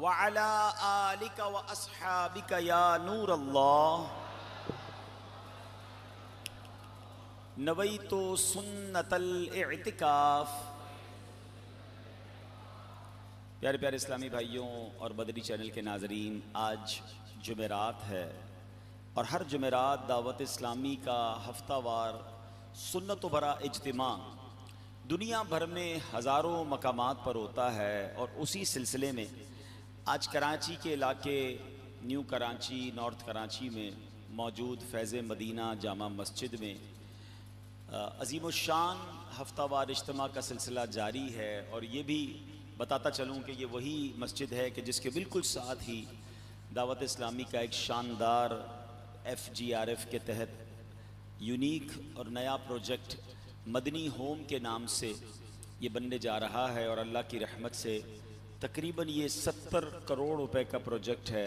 व अला आलिका व अस्हाबिका या नूर अल्लाह नवैतो सुन्नतल इतिकाफ। प्यारे प्यारे इस्लामी भाइयों और बदरी चैनल के नाजरीन, आज जुमेरात है और हर जुमेरात दावत इस्लामी का हफ्तावार सुन्नत भरा इज्तिमा दुनिया भर में हज़ारों मकामात पर होता है। और उसी सिलसिले में आज कराची के इलाके न्यू कराची, नॉर्थ कराची में मौजूद फैज़ मदीना जामा मस्जिद में अज़ीमुश्शान हफ्तावार इज्तिमा का सिलसिला जारी है। और ये भी बताता चलूँ कि ये वही मस्जिद है कि जिसके बिल्कुल साथ ही दावत इस्लामी का एक शानदार FGRF के तहत यूनिक और नया प्रोजेक्ट मदनी होम के नाम से ये बनने जा रहा है। और अल्लाह की रहमत से तकरीबन ये 70 करोड़ रुपए का प्रोजेक्ट है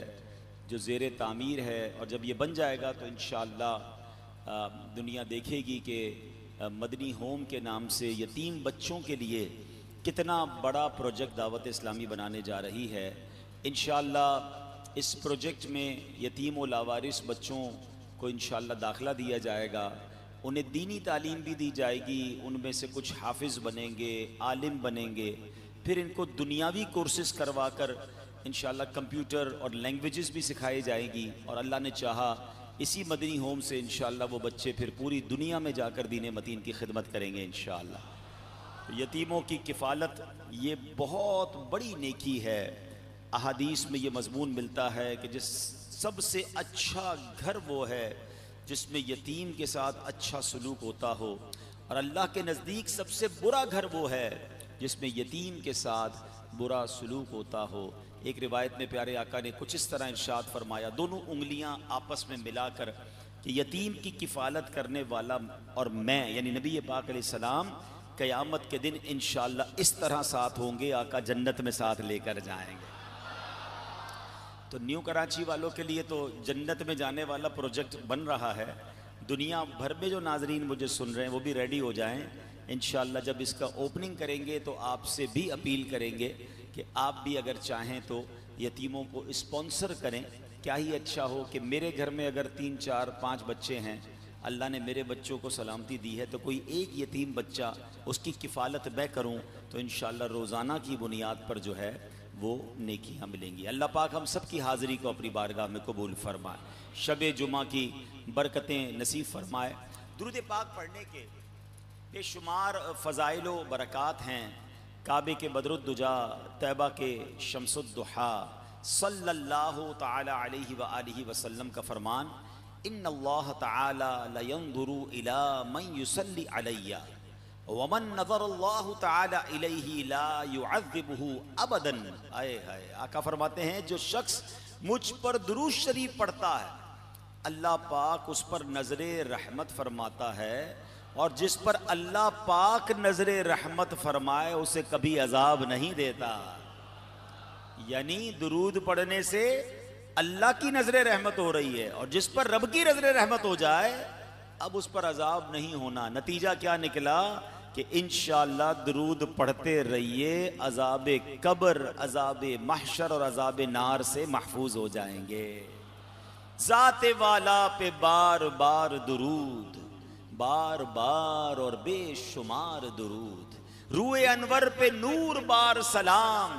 जो ज़ेरे तामीर है। और जब ये बन जाएगा तो इंशाअल्लाह दुनिया देखेगी कि मदनी होम के नाम से यतीम बच्चों के लिए कितना बड़ा प्रोजेक्ट दावत इस्लामी बनाने जा रही है। इंशाअल्लाह इस प्रोजेक्ट में यतीम व लावारिस बच्चों को इंशाअल्लाह दाखिला दिया जाएगा, उन्हें दीनी तालीम भी दी जाएगी, उनमें से कुछ हाफिज़ बनेंगे, आलिम बनेंगे, फिर इनको दुनियावी कोर्सेज करवा कर इंशाअल्लाह कंप्यूटर और लैंग्वेजेस भी सिखाई जाएगी। और अल्लाह ने चाहा इसी मदनी होम से इंशाअल्लाह वो बच्चे फिर पूरी दुनिया में जाकर दीन मतीन की खिदमत करेंगे इंशाअल्लाह। तो यतीमों की किफ़ालत ये बहुत बड़ी नेकी है। अहादीस में ये मज़मून मिलता है कि जिस सबसे अच्छा घर वो है जिसमें यतीम के साथ अच्छा सलूक होता हो, और अल्लाह के नज़दीक सबसे बुरा घर वो है जिसमें यतीम के साथ बुरा सलूक होता हो। एक रिवायत में प्यारे आका ने कुछ इस तरह इरशाद फरमाया, दोनों उंगलियां आपस में मिलाकर कि यतीम की किफ़ालत करने वाला और मैं यानी नबी पाक अलैहिस्सलाम क़यामत के दिन इंशाअल्लाह इस तरह साथ होंगे, आका जन्नत में साथ लेकर जाएंगे। तो न्यू कराची वालों के लिए तो जन्नत में जाने वाला प्रोजेक्ट बन रहा है। दुनिया भर में जो नाजरीन मुझे सुन रहे हैं वो भी रेडी हो जाएं। इंशाअल्लाह जब इसका ओपनिंग करेंगे तो आपसे भी अपील करेंगे कि आप भी अगर चाहें तो यतीमों को स्पॉन्सर करें। क्या ही अच्छा हो कि मेरे घर में अगर 3, 4, 5 बच्चे हैं, अल्लाह ने मेरे बच्चों को सलामती दी है, तो कोई एक यतीम बच्चा उसकी किफ़ालत मैं करूं तो इंशाअल्लाह रोज़ाना की बुनियाद पर जो है वो नेकियां मिलेंगी। अल्लाह पाक हम सब की हाज़िरी को अपनी बारगाह में कबूल फरमाए, शब जुमा की बरकतें नसीब फरमाए। दुरूद पाक पढ़ने के बेशुमार फ़ज़ाइल व बरक़ात हैं। काबे के बदरुद्दुजा, तैबा के शम्सुद्दुहा सल्लल्लाहु तआला अलैहि व आलिहि वसल्लम का फरमान, इन्नल्लाह तआला लयंजुरु इला मन युसल्ली अलैया व मन नज़रल्लाहु तआला इलैहि ला युअज़्ज़िबुहु अबदन। आए हाय, आका फरमाते हैं जो शख्स मुझ पर दुरूद शरीफ पढ़ता है अल्लाह पाक उस पर नज़रे रहमत फरमाता है, और जिस पर अल्लाह पाक नज़रे रहमत फरमाए उसे कभी अजाब नहीं देता। यानी दुरूद पढ़ने से अल्लाह की नज़रे रहमत हो रही है, और जिस पर रब की नज़रे रहमत हो जाए अब उस पर अजाब नहीं होना। नतीजा क्या निकला कि इंशाअल्लाह दुरूद पढ़ते रहिए, अजाब कब्र, अजाब महशर और अजाब नार से महफूज हो जाएंगे। ज़ाते वाला पे बार बार दुरूद, बार बार और बेशुमार दुरूद, रूए अनवर पे नूर बार सलाम,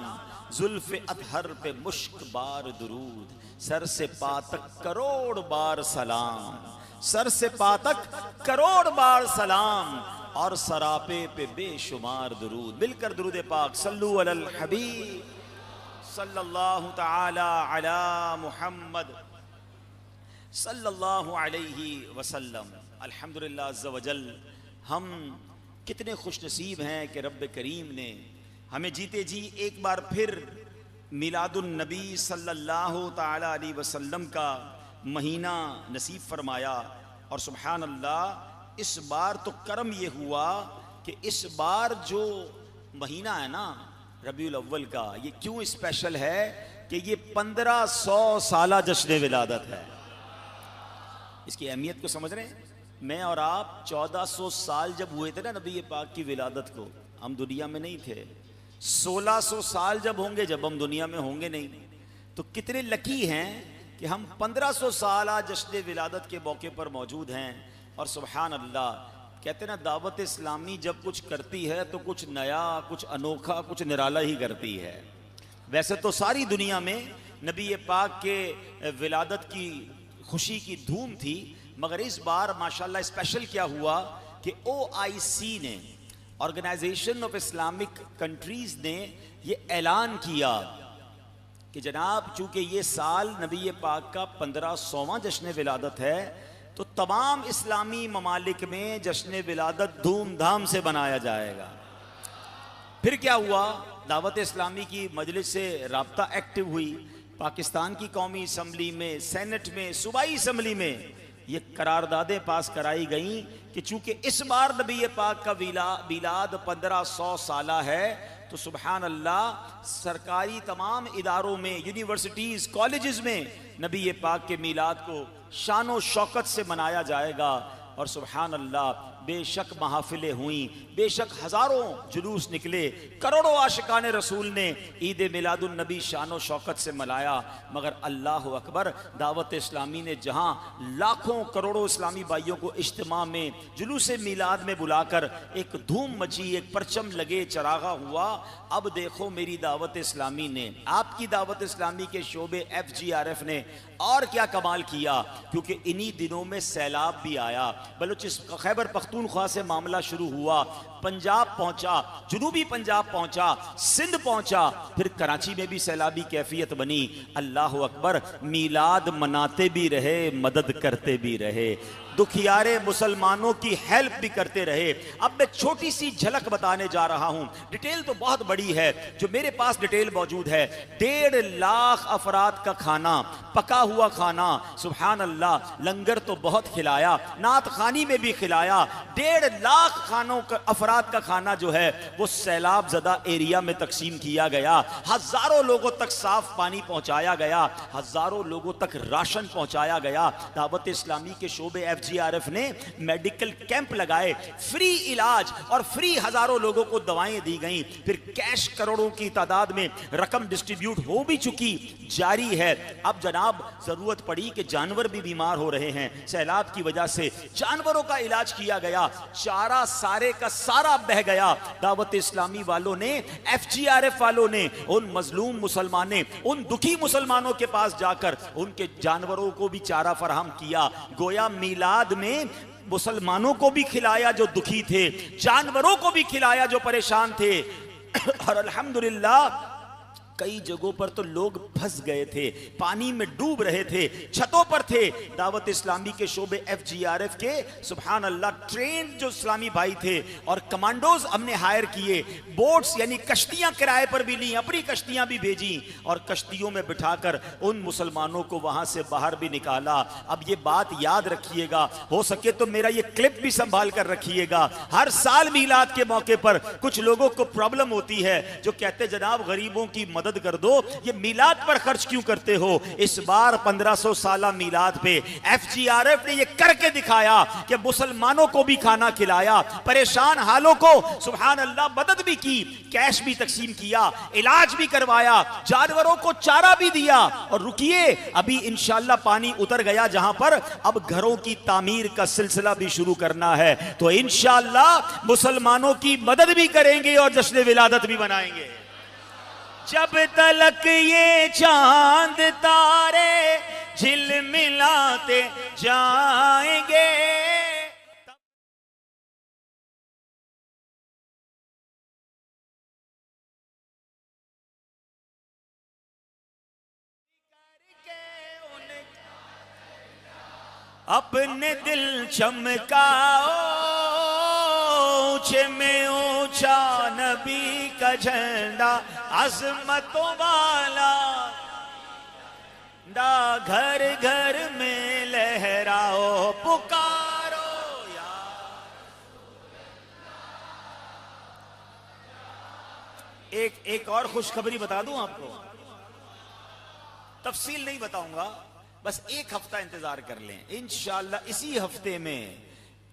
जुल्फ़े अतहर पे मुश्क बार दुरूद, सर से पातक करोड़ बार सलाम, सर से पातक करोड़ बार सलाम, और सरापे पे बेशुमार दुरूद। मिलकर दुरूद पाक सल्लु अलल हबीब सल्लल्लाहु तआला अला मुहम्मद सल्लल्लाहु अलैहि वसल्लम। अल्हम्दुलिल्लाह अज़्ज़ा वजल, हम कितने खुशनसीब हैं कि रब्ब करीम ने हमें जीते जी एक बार फिर मिलादुन नबी सल्लल्लाहु तआला अलैहि वसल्लम का महीना नसीब फरमाया। और सुभान अल्लाह, इस बार तो करम ये हुआ कि इस बार जो महीना है ना रबीउल अव्वल का, ये क्यों स्पेशल है कि ये 1500 साला जश्न विलादत है। इसकी अहमियत को समझ रहे हैं? मैं और आप 1400 साल जब हुए थे ना नबी पाक की विलादत को, हम दुनिया में नहीं थे। 1600 साल जब होंगे, जब हम दुनिया में होंगे नहीं, तो कितने लकी हैं कि हम 1500 साल आज जश्न विलादत के मौके पर मौजूद हैं। और सुभान अल्लाह, कहते ना दावत इस्लामी जब कुछ करती है तो कुछ नया, कुछ अनोखा, कुछ निराला ही करती है। वैसे तो सारी दुनिया में नबी पाक के विलादत की खुशी की धूम थी, मगर इस बार माशाल्लाह स्पेशल क्या हुआ कि OIC ने, ऑर्गेनाइजेशन ऑफ इस्लामिक कंट्रीज ने ये ऐलान किया कि जनाब चूंकि ये साल नबी पाक का 1500वां जश्न विलादत है, तो तमाम इस्लामी ममालिक में जश्न विलादत धूमधाम से मनाया जाएगा। फिर क्या हुआ, दावत इस्लामी की मजलिस से राब्ता एक्टिव हुई, पाकिस्तान की कौमी असम्बली में, सेनेट में, सूबाई असम्बली में ये करारदादें पास कराई गई कि चूंकि इस बार नबी पाक का मिलाद 1500 साला है, तो सुभान अल्लाह सरकारी तमाम इदारों में, यूनिवर्सिटीज़, कॉलेजेस में नबी पाक के मिलाद को शान व शौकत से मनाया जाएगा। और सुभान अल्लाह, बेशक महफिलें हुई, बेशक हज़ारों जुलूस निकले, करोड़ों आशिकाने रसूल ने ईद मिलादुन नबी शान व शौकत से मनाया, मगर अल्लाह अकबर, दावत इस्लामी ने जहाँ लाखों करोड़ों इस्लामी भाइयों को इज्तिमा में, जुलूस मिलाद में बुलाकर एक धूम मची, एक परचम लगे, चरागा हुआ, अब देखो मेरी दावत इस्लामी ने, आपकी दावत इस्लामी के शोबे FGRF ने और क्या कमाल किया, क्योंकि इन्हीं दिनों में सैलाब भी आया। बलूचिस्तान, खैबर पख्तूनख्वा से मामला शुरू हुआ, पंजाब पहुंचा, जुनूबी पंजाब पहुंचा, सिंध पहुंचा, फिर कराची में भी सैलाबी कैफियत बनी। अल्लाह अकबर, मिलाद मनाते भी रहे, मदद करते भी रहे, दुखियारे मुसलमानों की हेल्प भी करते रहे। अब मैं छोटी सी झलक बताने जा रहा हूं, डिटेल तो बहुत बड़ी है, जो मेरे पास डिटेल मौजूद है। 1.5 लाख अफराद का खाना, पका हुआ खाना, सुभान अल्लाह, लंगर तो बहुत खिलाया, नात खानी में भी खिलाया। 1.5 लाख अफराद का खाना जो है वो सैलाब ज़दा एरिया में तकसीम किया गया। हजारों लोगों तक साफ पानी पहुंचाया गया, हजारों लोगों तक राशन पहुंचाया गया। दावत इस्लामी के शोबे FGRF ने मेडिकल कैंप लगाए, फ्री इलाज और फ्री हजारों लोगों को दवाएं दी गई। फिर कैश करोड़ों की तादाद में रकम डिस्ट्रीब्यूट हो भी चुकी, जारी है। अब जनाब जरूरत पड़ी कि जानवर भी बीमार हो रहे हैं, सैलाब की वजह से जानवरों का इलाज किया गया, चारा सारे का सारा बह गया। दावत इस्लामी वालों ने, FGRF वालों ने उन मजलूम मुसलमानों, उन दुखी मुसलमानों के पास जाकर उनके जानवरों को भी चारा फराहम किया। गोया मिलाद में मुसलमानों को भी खिलाया जो दुखी थे, जानवरों को भी खिलाया जो परेशान थे। और अल्हम्दुलिल्लाह कई जगहों पर तो लोग फंस गए थे, पानी में डूब रहे थे, छतों पर थे। दावत इस्लामी के शोबे FGRF के सुभान अल्लाह ट्रेन जो इस्लामी भाई थे और कमांडोज हमने हायर किए, बोट्स यानी कश्तियां किराए पर भी ली, अपनी कश्तियां भी भेजी और कश्तियों में बिठाकर उन मुसलमानों को वहां से बाहर भी निकाला। अब ये बात याद रखिएगा, हो सके तो मेरा ये क्लिप भी संभाल कर रखिएगा। हर साल मीलाद के मौके पर कुछ लोगों को प्रॉब्लम होती है, जो कहते जनाब गरीबों की मदद कर दो, ये मिलाद पर खर्च क्यों करते हो। इस बार 1500 साला मिलाद पे FGRF ने ये करके दिखाया कि मुसलमानों को भी खाना खिलाया, परेशान हालों को सुभान अल्लाह मदद भी की, कैश भी तकसीम किया, इलाज भी करवाया, जानवरों को चारा भी दिया। और रुकिए, अभी इंशाअल्लाह पानी उतर गया जहां पर, अब घरों की तामीर का सिलसिला भी शुरू करना है, तो इंशाअल्लाह मुसलमानों की मदद भी करेंगे और जश्न विलादत भी मनाएंगे। जब तलक ये चांद तारे झिलमिलाते जाएंगे, अपने दिल चमकाओ, ऊंचे में ऊंचा नबी का झंडा अज़मतों वाला, दा घर घर में लहराओ, पुकारो या। एक और खुशखबरी बता दूं आपको, तफसील नहीं बताऊंगा, बस एक हफ्ता इंतजार कर लें, इंशाअल्लाह इसी हफ्ते में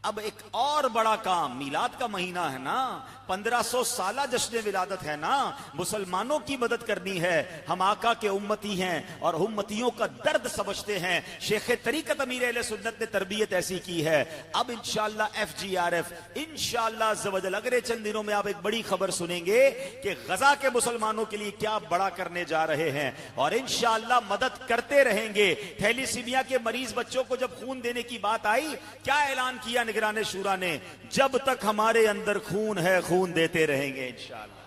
अब एक और बड़ा काम, मिलाद का महीना है ना, 1500 साला जश्न विलादत है ना, मुसलमानों की मदद करनी है। हम आका के उम्मती हैं और उम्मतियों का दर्द समझते हैं। शेख तरीकत अमीर अहले सुन्नत ने तरबियत ऐसी की है। अब इंशाअल्लाह FGRF इंशाअल्लाह ज़वजल अगले चंद दिनों में आप एक बड़ी खबर सुनेंगे कि गजा के मुसलमानों के लिए क्या बड़ा करने जा रहे हैं और इंशाअल्लाह मदद करते रहेंगे। थैलीसीमिया के मरीज बच्चों को जब खून देने की बात आई, क्या ऐलान किया निगरान शूरा ने? जब तक हमारे अंदर खून है खून देते रहेंगे इंशाअल्लाह।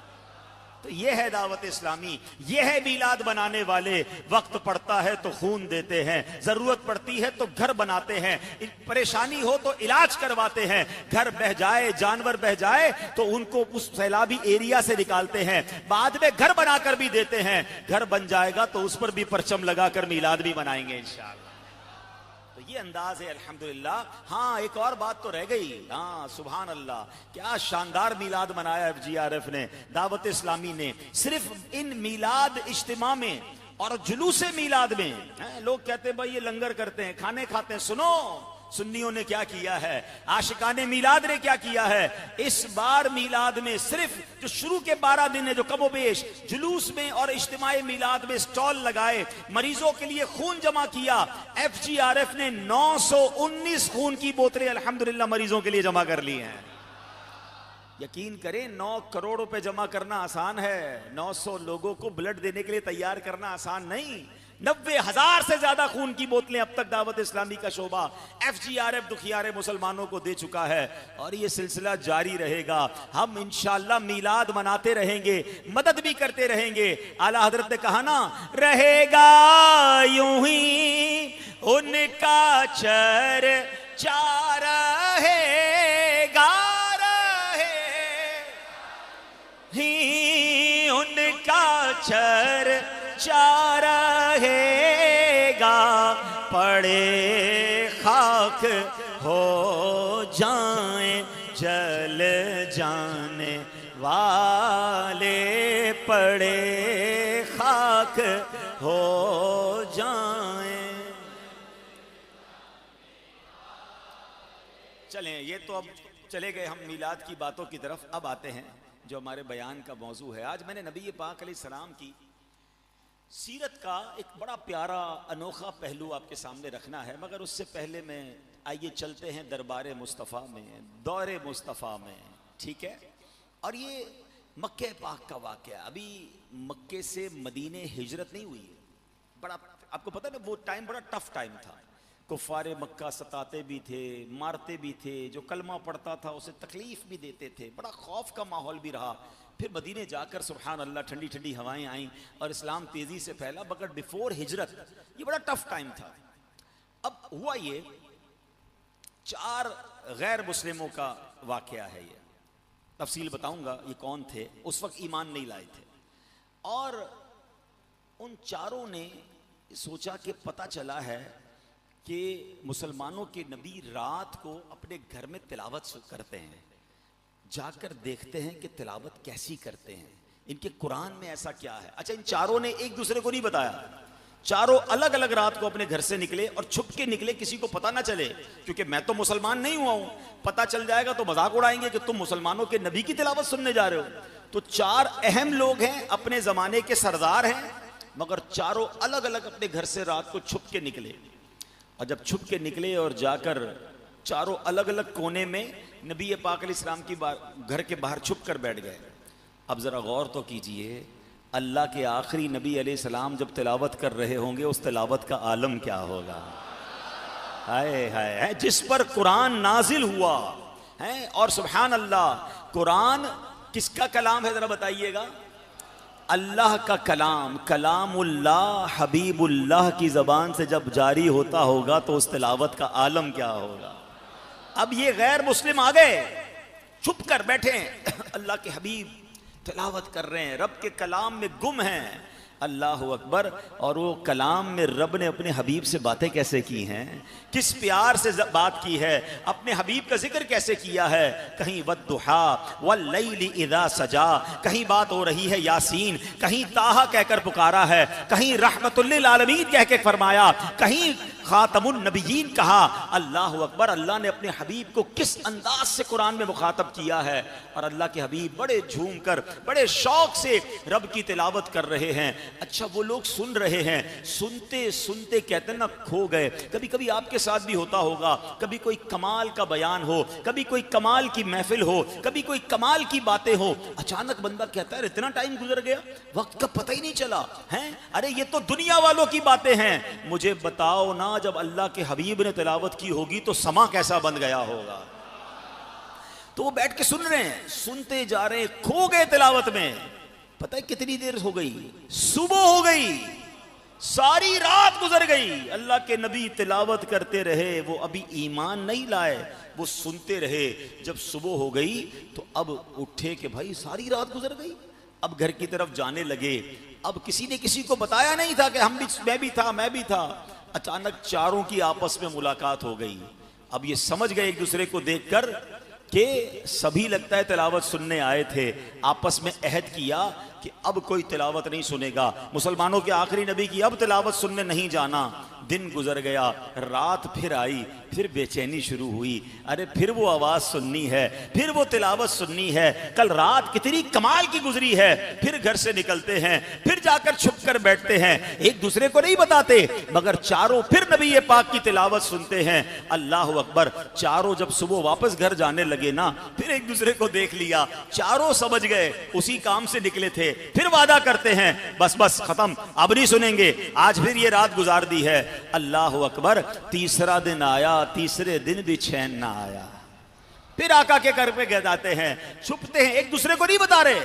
तो ये है दावत इस्लामी, ये है मिलाद बनाने वाले। वक्त पड़ता है तो खून देते हैं, जरूरत पड़ती है तो घर बनाते हैं, परेशानी हो तो इलाज करवाते हैं। घर बह जाए, जानवर बह जाए तो उनको उस सैलाबी एरिया से निकालते हैं, बाद में घर बनाकर भी देते हैं। घर बन जाएगा तो उस पर भी परचम लगाकर मिलाद भी बनाएंगे इंशाअल्लाह। तो ये अंदाज है अल्हम्दुलिल्लाह। हाँ, एक और बात तो रह गई। हाँ, सुभान अल्लाह, क्या शानदार मिलाद मनाया FGRF ने, दावत इस्लामी ने। सिर्फ इन मिलाद इज्तिमा में और जुलूसे मिलाद में लोग कहते हैं भाई ये लंगर करते हैं, खाने खाते हैं। सुनो, सुन्नियों ने क्या किया है, आशिकाने मिलाद ने क्या किया है। इस बार मिलाद में सिर्फ जो शुरू के 12 दिन है, जो कमोबेश जुलूस में और इज्तिमाई मिलाद में स्टॉल लगाए, मरीजों के लिए खून जमा किया। FGRF ने 919 खून की बोतलें अल्हम्दुलिल्लाह मरीजों के लिए जमा कर ली हैं। यकीन करें, 9 करोड़ रुपए जमा करना आसान है, 900 लोगों को ब्लड देने के लिए तैयार करना आसान नहीं। 90,000 से ज्यादा खून की बोतलें अब तक दावत इस्लामी का शोबा FGRF दुखियारे मुसलमानों को दे चुका है और ये सिलसिला जारी रहेगा। हम इंशाअल्लाह मिलाद मनाते रहेंगे, मदद भी करते रहेंगे। आला हजरत ने कहा ना, रहेगा यूं ही उनका चर्चा रहेगा, ही उनका चर्चा रहेगा, पड़े खाक हो जाएं जल जाने वाले, पड़े खाक हो जाएं। चलें, ये तो अब चले गए हम मिलाद की बातों की तरफ। अब आते हैं जो हमारे बयान का मौजू है। आज मैंने नबी पाक अलैहिस्सलाम की सीरत का एक बड़ा प्यारा अनोखा पहलू आपके सामने रखना है, मगर उससे पहले मैं आइए चलते हैं दरबार मुस्तफ़ा में, दौरे मुस्तफ़ा में, ठीक है। और ये मक्के पाक का वाक़या, अभी मक्के से मदीने हिजरत नहीं हुई है। बड़ा आपको पता है ना, वो टाइम बड़ा टफ टाइम था। कुफ़ारे मक्का सताते भी थे, मारते भी थे, जो कलमा पढ़ता था उसे तकलीफ भी देते थे, बड़ा खौफ का माहौल भी रहा। फिर मदीने जाकर सुभान अल्लाह ठंडी ठंडी हवाएं आईं और इस्लाम तेज़ी से फैला। मगर बिफोर हिजरत ये बड़ा टफ टाइम था। अब हुआ ये, 4 गैर मुस्लिमों का वाक़या है। ये तफसील बताऊंगा ये कौन थे, उस वक्त ईमान नहीं लाए थे। और उन चारों ने सोचा कि पता चला है कि मुसलमानों के नबी रात को अपने घर में तिलावत करते हैं, जाकर देखते हैं कि तिलावत कैसी करते हैं, इनके कुरान में ऐसा क्या है। अच्छा, इन चारों ने एक दूसरे को नहीं बताया, चारों अलग अलग रात को अपने घर से निकले और छुप के निकले, किसी को पता ना चले, क्योंकि मैं तो मुसलमान नहीं हुआ हूं, पता चल जाएगा तो मजाक उड़ाएंगे कि तुम मुसलमानों के नबी की तिलावत सुनने जा रहे हो। तो 4 अहम लोग हैं, अपने जमाने के सरदार हैं, मगर चारों अलग अलग अपने घर से रात को छुप के निकले। और जब छुप के निकले और जाकर चारों अलग अलग कोने में नबी पाक अलैहिस्सलाम की घर के बाहर छुप कर बैठ गए। अब ज़रा गौर तो कीजिए, अल्लाह के आखिरी नबी अलैहिस्सलाम जब तिलावत कर रहे होंगे, उस तिलावत का आलम क्या होगा। हाय हाय है, जिस पर कुरान नाजिल हुआ है। और सुभान अल्लाह, कुरान किसका कलाम है, ज़रा बताइएगा। अल्लाह का कलाम, कलामुल्लाह हबीबुल्लाह की ज़बान से जब जारी होता होगा तो उस तिलावत का आलम क्या होगा। अब ये गैर मुस्लिम आ गए, छुप कर बैठे हैं, अल्लाह के हबीब तिलावत कर रहे हैं, रब के कलाम में गुम हैं। अल्लाह अकबर। और वो कलाम में रब ने अपने हबीब से बातें कैसे की हैं, किस प्यार से बात की है, अपने हबीब का जिक्र कैसे किया है। कहीं वद्दुहा वल्लैलि इज़ा सजा, कहीं बात हो रही है यासीन, कहीं ताहा कहकर पुकारा है, कहीं रहमतुल लिल आलमीन कह के फरमाया, कहीं खातमुन नबिय्यीन कहा। अल्लाह अकबर, अल्लाह ने अपने हबीब को किस अंदाज से कुरान में मुखातब किया है। और अल्लाह के हबीब बड़े झूम कर, बड़े शौक से रब की तिलावत कर रहे हैं। अच्छा, वो लोग सुन रहे हैं, सुनते सुनते कहते हैं ना, खो गए। कभी कभी आपके साथ भी होता होगा, कभी कोई कमाल का बयान हो, कभी कोई कमाल की महफिल हो, कभी कोई कमाल की बातें हो, अचानक बंदा कहता है इतना टाइम गुजर गया, वक्त का पता ही नहीं चला है। अरे ये तो दुनिया वालों की बातें हैं। मुझे बताओ ना, जब अल्लाह के हबीब ने तिलावत की होगी तो समा कैसा बन गया होगा। तो वो बैठ के सुन रहे हैं, सुनते जा रहे हैं, खो गए तिलावत में। पता है कितनी देर हो गई? सुबह हो गई, सारी रात गुजर गई। अल्लाह के नबी तिलावत करते रहे, वो अभी ईमान नहीं लाए, वो सुनते रहे। जब सुबह हो गई तो अब उठे कि भाई सारी रात गुजर गई। अब घर की तरफ जाने लगे। अब किसी ने किसी को बताया नहीं था कि मैं भी था। अचानक चारों की आपस में मुलाकात हो गई। अब ये समझ गए एक दूसरे को देखकर कि सभी लगता है तिलावत सुनने आए थे। आपस में अहद किया कि अब कोई तिलावत नहीं सुनेगा, मुसलमानों के आखिरी नबी की अब तिलावत सुनने नहीं जाना। दिन गुजर गया, रात फिर आई, फिर बेचैनी शुरू हुई। अरे फिर वो आवाज सुननी है, फिर वो तिलावत सुननी है। कल रात कितनी कमाल की गुजरी है। फिर घर से निकलते हैं, फिर जाकर छुप कर बैठते हैं, एक दूसरे को नहीं बताते, मगर चारों फिर नबी पाक की तिलावत सुनते हैं। अल्लाह अकबर। चारों जब सुबह वापस घर जाने लगे ना, फिर एक दूसरे को देख लिया, चारों समझ गए उसी काम से निकले थे। फिर वादा करते हैं बस खत्म, अब नहीं सुनेंगे, आज फिर ये रात गुजार दी है। अल्लाह अकबर। तीसरा दिन आया, तीसरे दिन भी चैन ना आया। फिर आका के घर पे जाते हैं, छुपते हैं, एक दूसरे को नहीं बता रहे,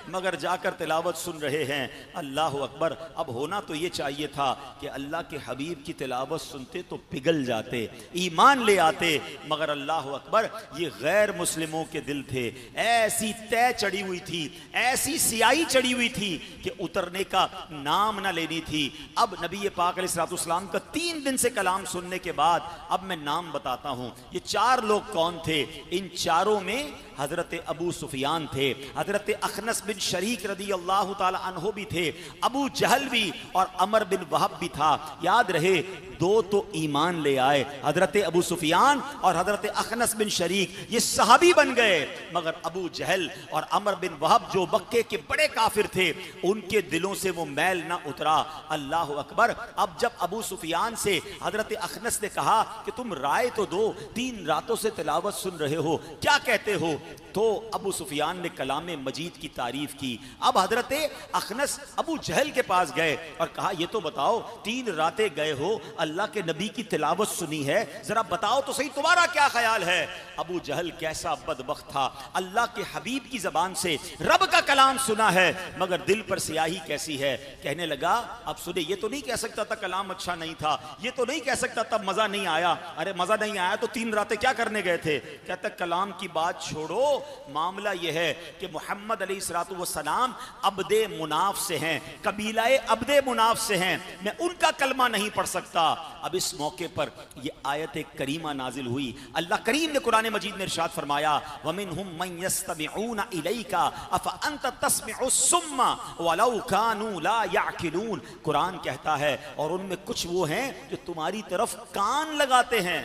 मगर जाकर तिलावत सुन रहे हैं। अल्लाह अकबर। अब होना तो ये चाहिए था कि अल्लाह के हबीब की तिलावत सुनते तो पिघल जाते, ईमान ले आते, मगर अल्लाह अकबर, ये गैर मुस्लिमों के दिल थे। ऐसी तय चढ़ी हुई थी, ऐसी सियाही चढ़ी हुई थी कि उतरने का नाम ना लेनी थी। अब नबी पाक अलैहिस्सलाम का 3 दिन से कलाम सुनने के बाद अब मैं नाम बताता हूं। ये 4 लोग कौन थे? इन चारों में हजरत अबू सुफियान थे, हजरत अखनस बिन शरीक रदी अल्लाह ताला अन्हो भी थे, अबू जहल भी और अमर बिन वहब भी था। याद रहे, 2 तो ईमान ले आए, हजरत अबू सुफियान और हजरत अखनस बिन शरीक, ये सहाबी बन गए। मगर अबू जहल और अमर बिन वहब जो मक्के के बड़े काफिर थे, उनके दिलों से वो मैल ना उतरा। अल्लाह अकबर। अब जब अबू सुफियान से हजरत अखनस ने कहा कि तुम राय तो दो, 3 रातों से तिलावत सुन रहे हो, क्या कहते हो? तो अबू सुफियान ने कलाम मजीद की तारीफ की। अब हजरत अखनस अबू जहल के पास गए और कहा ये तो बताओ, 3 रातें गए हो, अल्लाह के नबी की तिलावत सुनी है, जरा बताओ तो सही तुम्हारा क्या ख्याल है? अबू जहल कैसा बदबख्त था, अल्लाह के हबीब की जबान से रब का कलाम सुना है, मगर दिल पर स्याही कैसी है। कहने लगा अब सुने, ये तो नहीं कह सकता था कलाम अच्छा नहीं था, ये तो नहीं कह सकता था मजा नहीं आया। अरे मजा नहीं आया तो 3 रातें क्या करने गए थे? कहता कलाम की बात छोड़ो, मामला यह है कि मोहम्मद अलैहिस्सलाम अब्दे मुनाफ से हैं, कबीलाए अब्दे मुनाफ से हैं, मैं उनका कलमा नहीं पढ़ सकता। अब इस मौके पर यह आयत करीमा नाजिल हुई। अल्लाह करीम ने कुरान मजीद में इरशाद फरमाया, वमिनहुम मन यस्तमिऊना इलैका अफ अंत तस्मिउ सुम्मा वलौ कानू ला याकिलून। कुरान कहता है और उनमें कुछ वो हैं जो तुम्हारी तरफ कान लगाते हैं,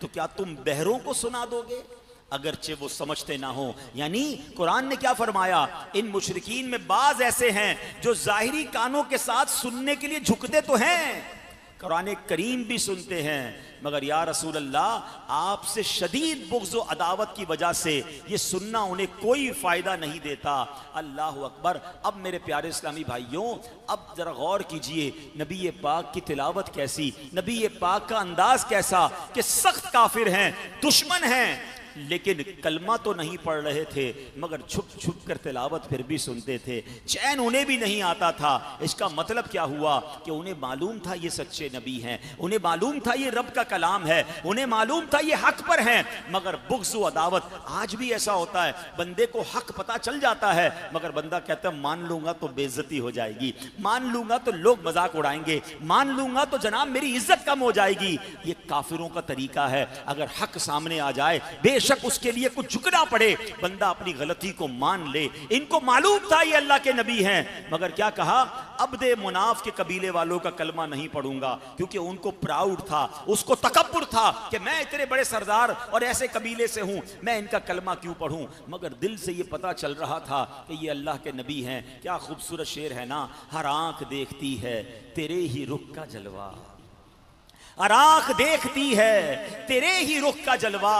तो क्या तुम बहरों को सुना दोगे अगरचे वो समझते ना हो? यानी कुरान ने क्या फरमाया, इन मुशरिकीन में बाज ऐसे हैं जो जाहिरी कानों के साथ सुनने के लिए झुकते तो हैं, कुरान करीम भी सुनते हैं, मगर या रसूल अल्लाह आपसे शदीद बुग़्ज़ व अदावत की वजह से ये सुनना उन्हें कोई फ़ायदा नहीं देता। अल्लाह अकबर। अब मेरे प्यारे इस्लामी भाइयों, अब ज़रा गौर कीजिए, नबी पाक की तिलावत कैसी, नबी पाक का अंदाज़ कैसा कि सख्त काफिर हैं, दुश्मन हैं, लेकिन कलमा तो नहीं पढ़ रहे थे, मगर छुप छुप कर तिलावत फिर भी सुनते थे। चैन उन्हें भी नहीं आता था। इसका मतलब क्या हुआ कि उन्हें मालूम था ये सच्चे नबी हैं, उन्हें मालूम था ये रब का कलाम है, उन्हें मालूम था ये हक पर हैं, मगर बुग़्ज़ व अदावत। आज भी ऐसा होता है, बंदे को हक पता चल जाता है, मगर बंदा कहता है मान लूंगा तो बेइज्जती हो जाएगी, मान लूंगा तो लोग मजाक उड़ाएंगे, मान लूंगा तो जनाब मेरी इज्जत कम हो जाएगी। ये काफिरों का तरीका है। अगर हक सामने आ जाए, बेशक उसके लिए कुछ झुकना पड़े, बंदा अपनी गलती को मान ले। इनको मालूम था ये अल्लाह के नबी हैं, मगर क्या कहा, अब्दे मुनाफ के कबीले वालों का कलमा नहीं पढ़ूंगा, क्योंकि उनको प्राउड था, उसको तकब्बुर था कि मैं इतने बड़े सरदार और ऐसे कबीले से हूं, मैं इनका कलमा क्यों पढ़ूं। मगर दिल से ये पता चल रहा था कि ये अल्लाह के नबी हैं। क्या खूबसूरत शेर है ना, हर आंख देखती है तेरे ही रुख का जलवा, हर आंख देखती है तेरे ही रुख का जलवा,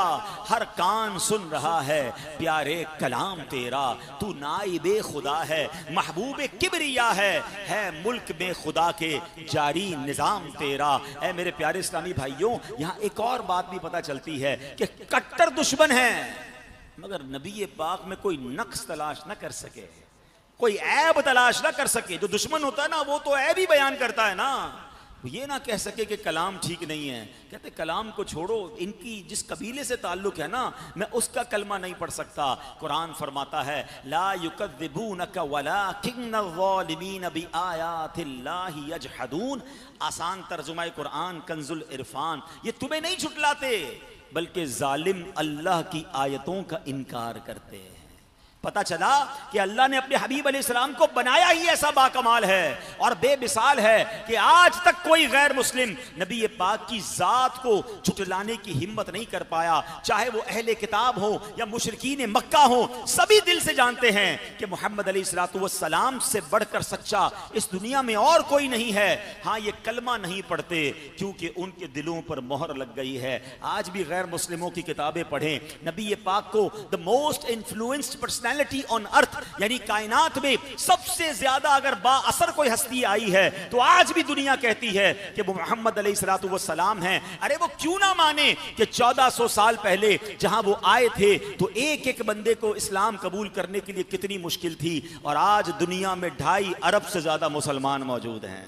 हर कान सुन रहा है प्यारे कलाम तेरा, तू नाइबे खुदा है महबूबे किबरिया है मुल्क में खुदा के जारी निजाम तेरा। ऐ मेरे प्यारे इस्लामी भाइयों, यहाँ एक और बात भी पता चलती है कि कट्टर दुश्मन है, मगर नबी पाक में कोई नक्स तलाश न कर सके, कोई ऐब तलाश न कर सके। जो दुश्मन होता है ना, वो तो ऐब ही बयान करता है ना, ये ना कह सके कि कलाम ठीक नहीं है। कहते कलाम को छोड़ो, इनकी जिस कबीले से ताल्लुक है ना, मैं उसका कलमा नहीं पढ़ सकता। कुरान फरमाता है ला युकद्दिबूनका वलाकिन्न ज़ालिमीन बिआयातिल्लाहि यजहदून। आसान तर्जुमा कुरान कंजुल इरफान, ये तुम्हें नहीं झुटलाते बल्कि जालिम अल्लाह की आयतों का इनकार करते हैं। पता चला कि अल्लाह ने अपने हबीब अलैहिस्सलाम को बनाया ही ऐसा बाकमाल है और बेमिसाल है कि आज तक कोई गैर मुस्लिम नबी पाक की जात को झुटलाने की हिम्मत नहीं कर पाया। चाहे वो अहले किताब हो या मुशरिकीन मक्का हो, सभी दिल से जानते हैं कि मोहम्मद अलैहिस्सलाम से बढ़कर सच्चा इस दुनिया में और कोई नहीं है। हाँ, ये कलमा नहीं पढ़ते क्योंकि उनके दिलों पर मोहर लग गई है। आज भी गैर मुस्लिमों की किताबें पढ़ें, नबी पाक को the most influenced personality on earth, यानी कायनात में सबसे ज्यादा अगर बाअसर कोई हस्ती आई है तो आज भी दुनिया कहती है कि वो मोहम्मद अलैहिस्सलाम हैं। अरे वो क्यों ना माने कि 1400 साल पहले जहां वो आए थे तो एक एक बंदे को इस्लाम कबूल करने के लिए कितनी मुश्किल थी, और आज दुनिया में 2.5 अरब से ज्यादा मुसलमान मौजूद हैं।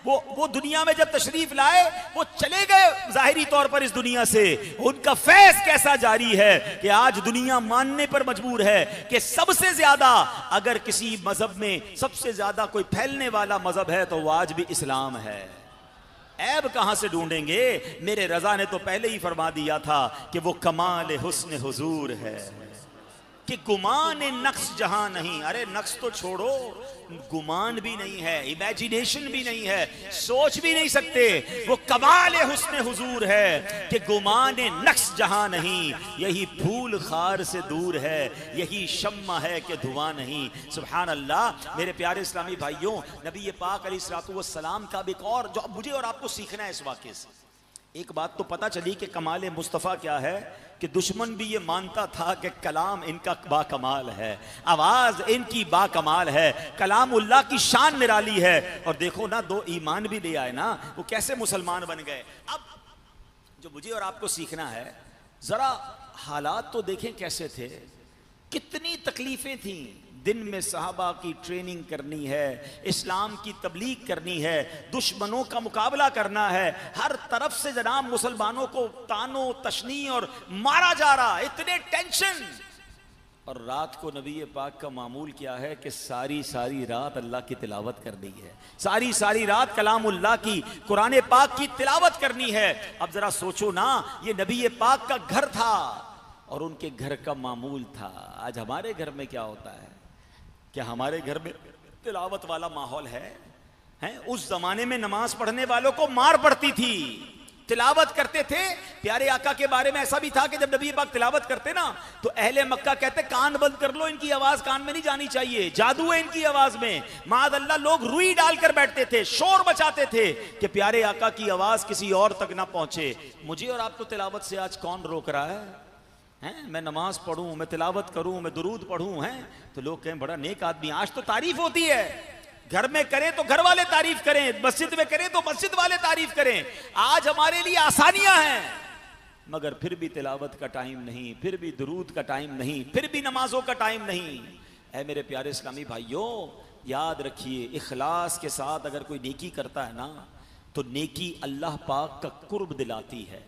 वो दुनिया में जब तशरीफ लाए, वो चले गए जाहिरी तौर पर इस दुनिया से, उनका फैज कैसा जारी है कि आज दुनिया मानने पर मजबूर है कि सबसे ज्यादा अगर किसी मजहब में सबसे ज्यादा कोई फैलने वाला मजहब है तो वो आज भी इस्लाम है। ऐब कहां से ढूंढेंगे? मेरे रजा ने तो पहले ही फरमा दिया था कि वो कमाल हुस्न हुजूर है कि गुमान नक्स जहां नहीं। अरे नक्स तो छोड़ो, गुमान भी नहीं है, इमेजिनेशन भी नहीं है, सोच भी नहीं सकते। वो कमाल हुस्न हुजूर है कि गुमान नक्स जहां नहीं, यही फूल खार से दूर है, यही शम्मा है कि धुआं नहीं। सुभान अल्लाह। मेरे प्यारे इस्लामी भाइयों, नबी पाक अलैहिस्सलाम का एक और जो मुझे और आपको सीखना है इस वाक़े से, एक बात तो पता चली कि कमाल मुस्तफ़ा क्या है कि दुश्मन भी ये मानता था कि कलाम इनका बाकमाल है, आवाज़ इनकी बाकमाल है, कलामुल्लाह की शान निराली है। और देखो ना, 2 ईमान भी ले आए ना, वो कैसे मुसलमान बन गए। अब जो मुझे और आपको सीखना है, ज़रा हालात तो देखें कैसे थे, कितनी तकलीफ़ें थीं। दिन में सहाबा की ट्रेनिंग करनी है, इस्लाम की तबलीग करनी है, दुश्मनों का मुकाबला करना है, हर तरफ से जनाब मुसलमानों को तानो तशनी और मारा जा रहा, इतने टेंशन। और रात को नबी पाक का मामूल क्या है कि सारी सारी रात अल्लाह की तिलावत करनी है, सारी सारी रात कलामुल्लाह की, कुरान पाक की तिलावत करनी है। अब जरा सोचो ना, ये नबी पाक का घर था और उनके घर का मामूल था। आज हमारे घर में क्या होता है? क्या हमारे घर में तिलावत वाला माहौल है? उस जमाने में नमाज पढ़ने वालों को मार पड़ती थी, तिलावत करते थे। प्यारे आका के बारे में ऐसा भी था कि जब नबी पाक तिलावत करते ना तो अहले मक्का कहते कान बंद कर लो, इनकी आवाज कान में नहीं जानी चाहिए, जादू है इनकी आवाज में। मादअल्लाह लोग रुई डालकर बैठते थे, शोर मचाते थे कि प्यारे आका की आवाज किसी और तक ना पहुंचे। मुझे और आपको तिलावत से आज कौन रोक रहा है? मैं नमाज पढ़ूं, मैं तिलावत करूं, मैं दुरूद पढ़ूं, तो लोग कहें बड़ा नेक आदमी। आज तो तारीफ होती है, घर में करें तो घर वाले तारीफ करें, मस्जिद में करें तो मस्जिद वाले तारीफ करें। आज हमारे लिए आसानियां हैं, मगर फिर भी तिलावत का टाइम नहीं, फिर भी दुरूद का टाइम नहीं, फिर भी नमाजों का टाइम नहीं। ऐ मेरे प्यारे इस्लामी भाइयों, याद रखिए, इखलास के साथ अगर कोई नेकी करता है ना तो नेकी अल्लाह पाक का कुर्ब दिलाती है।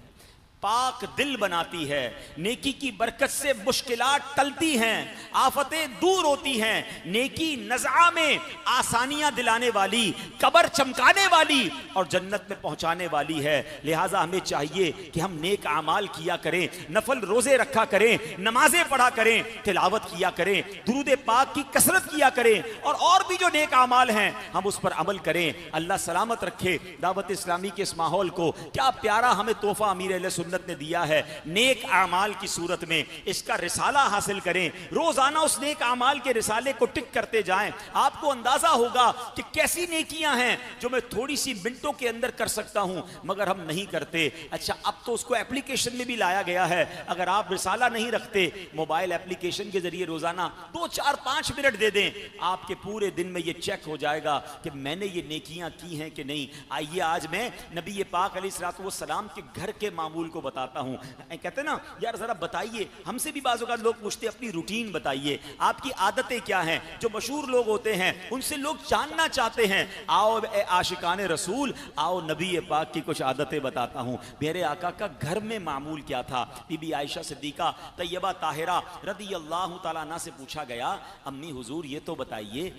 पाक दिल बनाती है, नेकी की बरकत से मुश्किलात टलती हैं, आफतें दूर होती हैं, नेकी नज़ा में आसानियां दिलाने वाली, कब्र चमकाने वाली और जन्नत में पहुंचाने वाली है। लिहाजा हमें चाहिए कि हम नेक आमाल किया करें, नफल रोजे रखा करें, नमाजें पढ़ा करें, तिलावत किया करें, दुरूद पाक की कसरत किया करें और भी जो नेक आमाल हैं हम उस पर अमल करें। अल्लाह सलामत रखे दावत इस्लामी के इस माहौल को। क्या प्यारा हमें तोहफा अमीर अहले सुन्नत ने दिया है, नेक आमाल की सूरत में इसका रिसाला हासिल करें, रोजाना उस नेक आमाल के रिसाले को टिक करते जाएं। आपको अंदाजा होगा कि कैसी नेकियां हैं जो मैं थोड़ी सी मिनटों के अंदर कर सकता हूं मगर हम नहीं करते। अच्छा, अब तो उसको एप्लीकेशन में भी लाया गया है। अगर आप रिसाला नहीं रखते, मोबाइल एप्लीकेशन के जरिए रोजाना 2, 4, 5 मिनट दे दें, आपके पूरे दिन में यह चेक हो जाएगा कि मैंने ये नेकियां की हैं कि नहीं। आइए आज मैं नबी पाक अलैहिस्सलाम के घर के मामूल को बताता हूं। कहते हैं ना यार जरा बताइए, हमसे भी बाज़ औक़ात लोग पूछते अपनी रूटीन बताइए, आपकी आदतें क्या हैं। जो मशहूर लोग होते हैं उनसे लोग जानना चाहते हैं। आओ आशिकाने रसूल, आओ नबी पाक की कुछ आदतें बताता हूं। मेरे आका का घर में मामूल क्या था। बीबी आयशा सिद्दीका तैयबा ताहिरा रदी अल्लाह तआला अन्हा से पूछा गया, अम्मी हुजूर ये तो बताइए,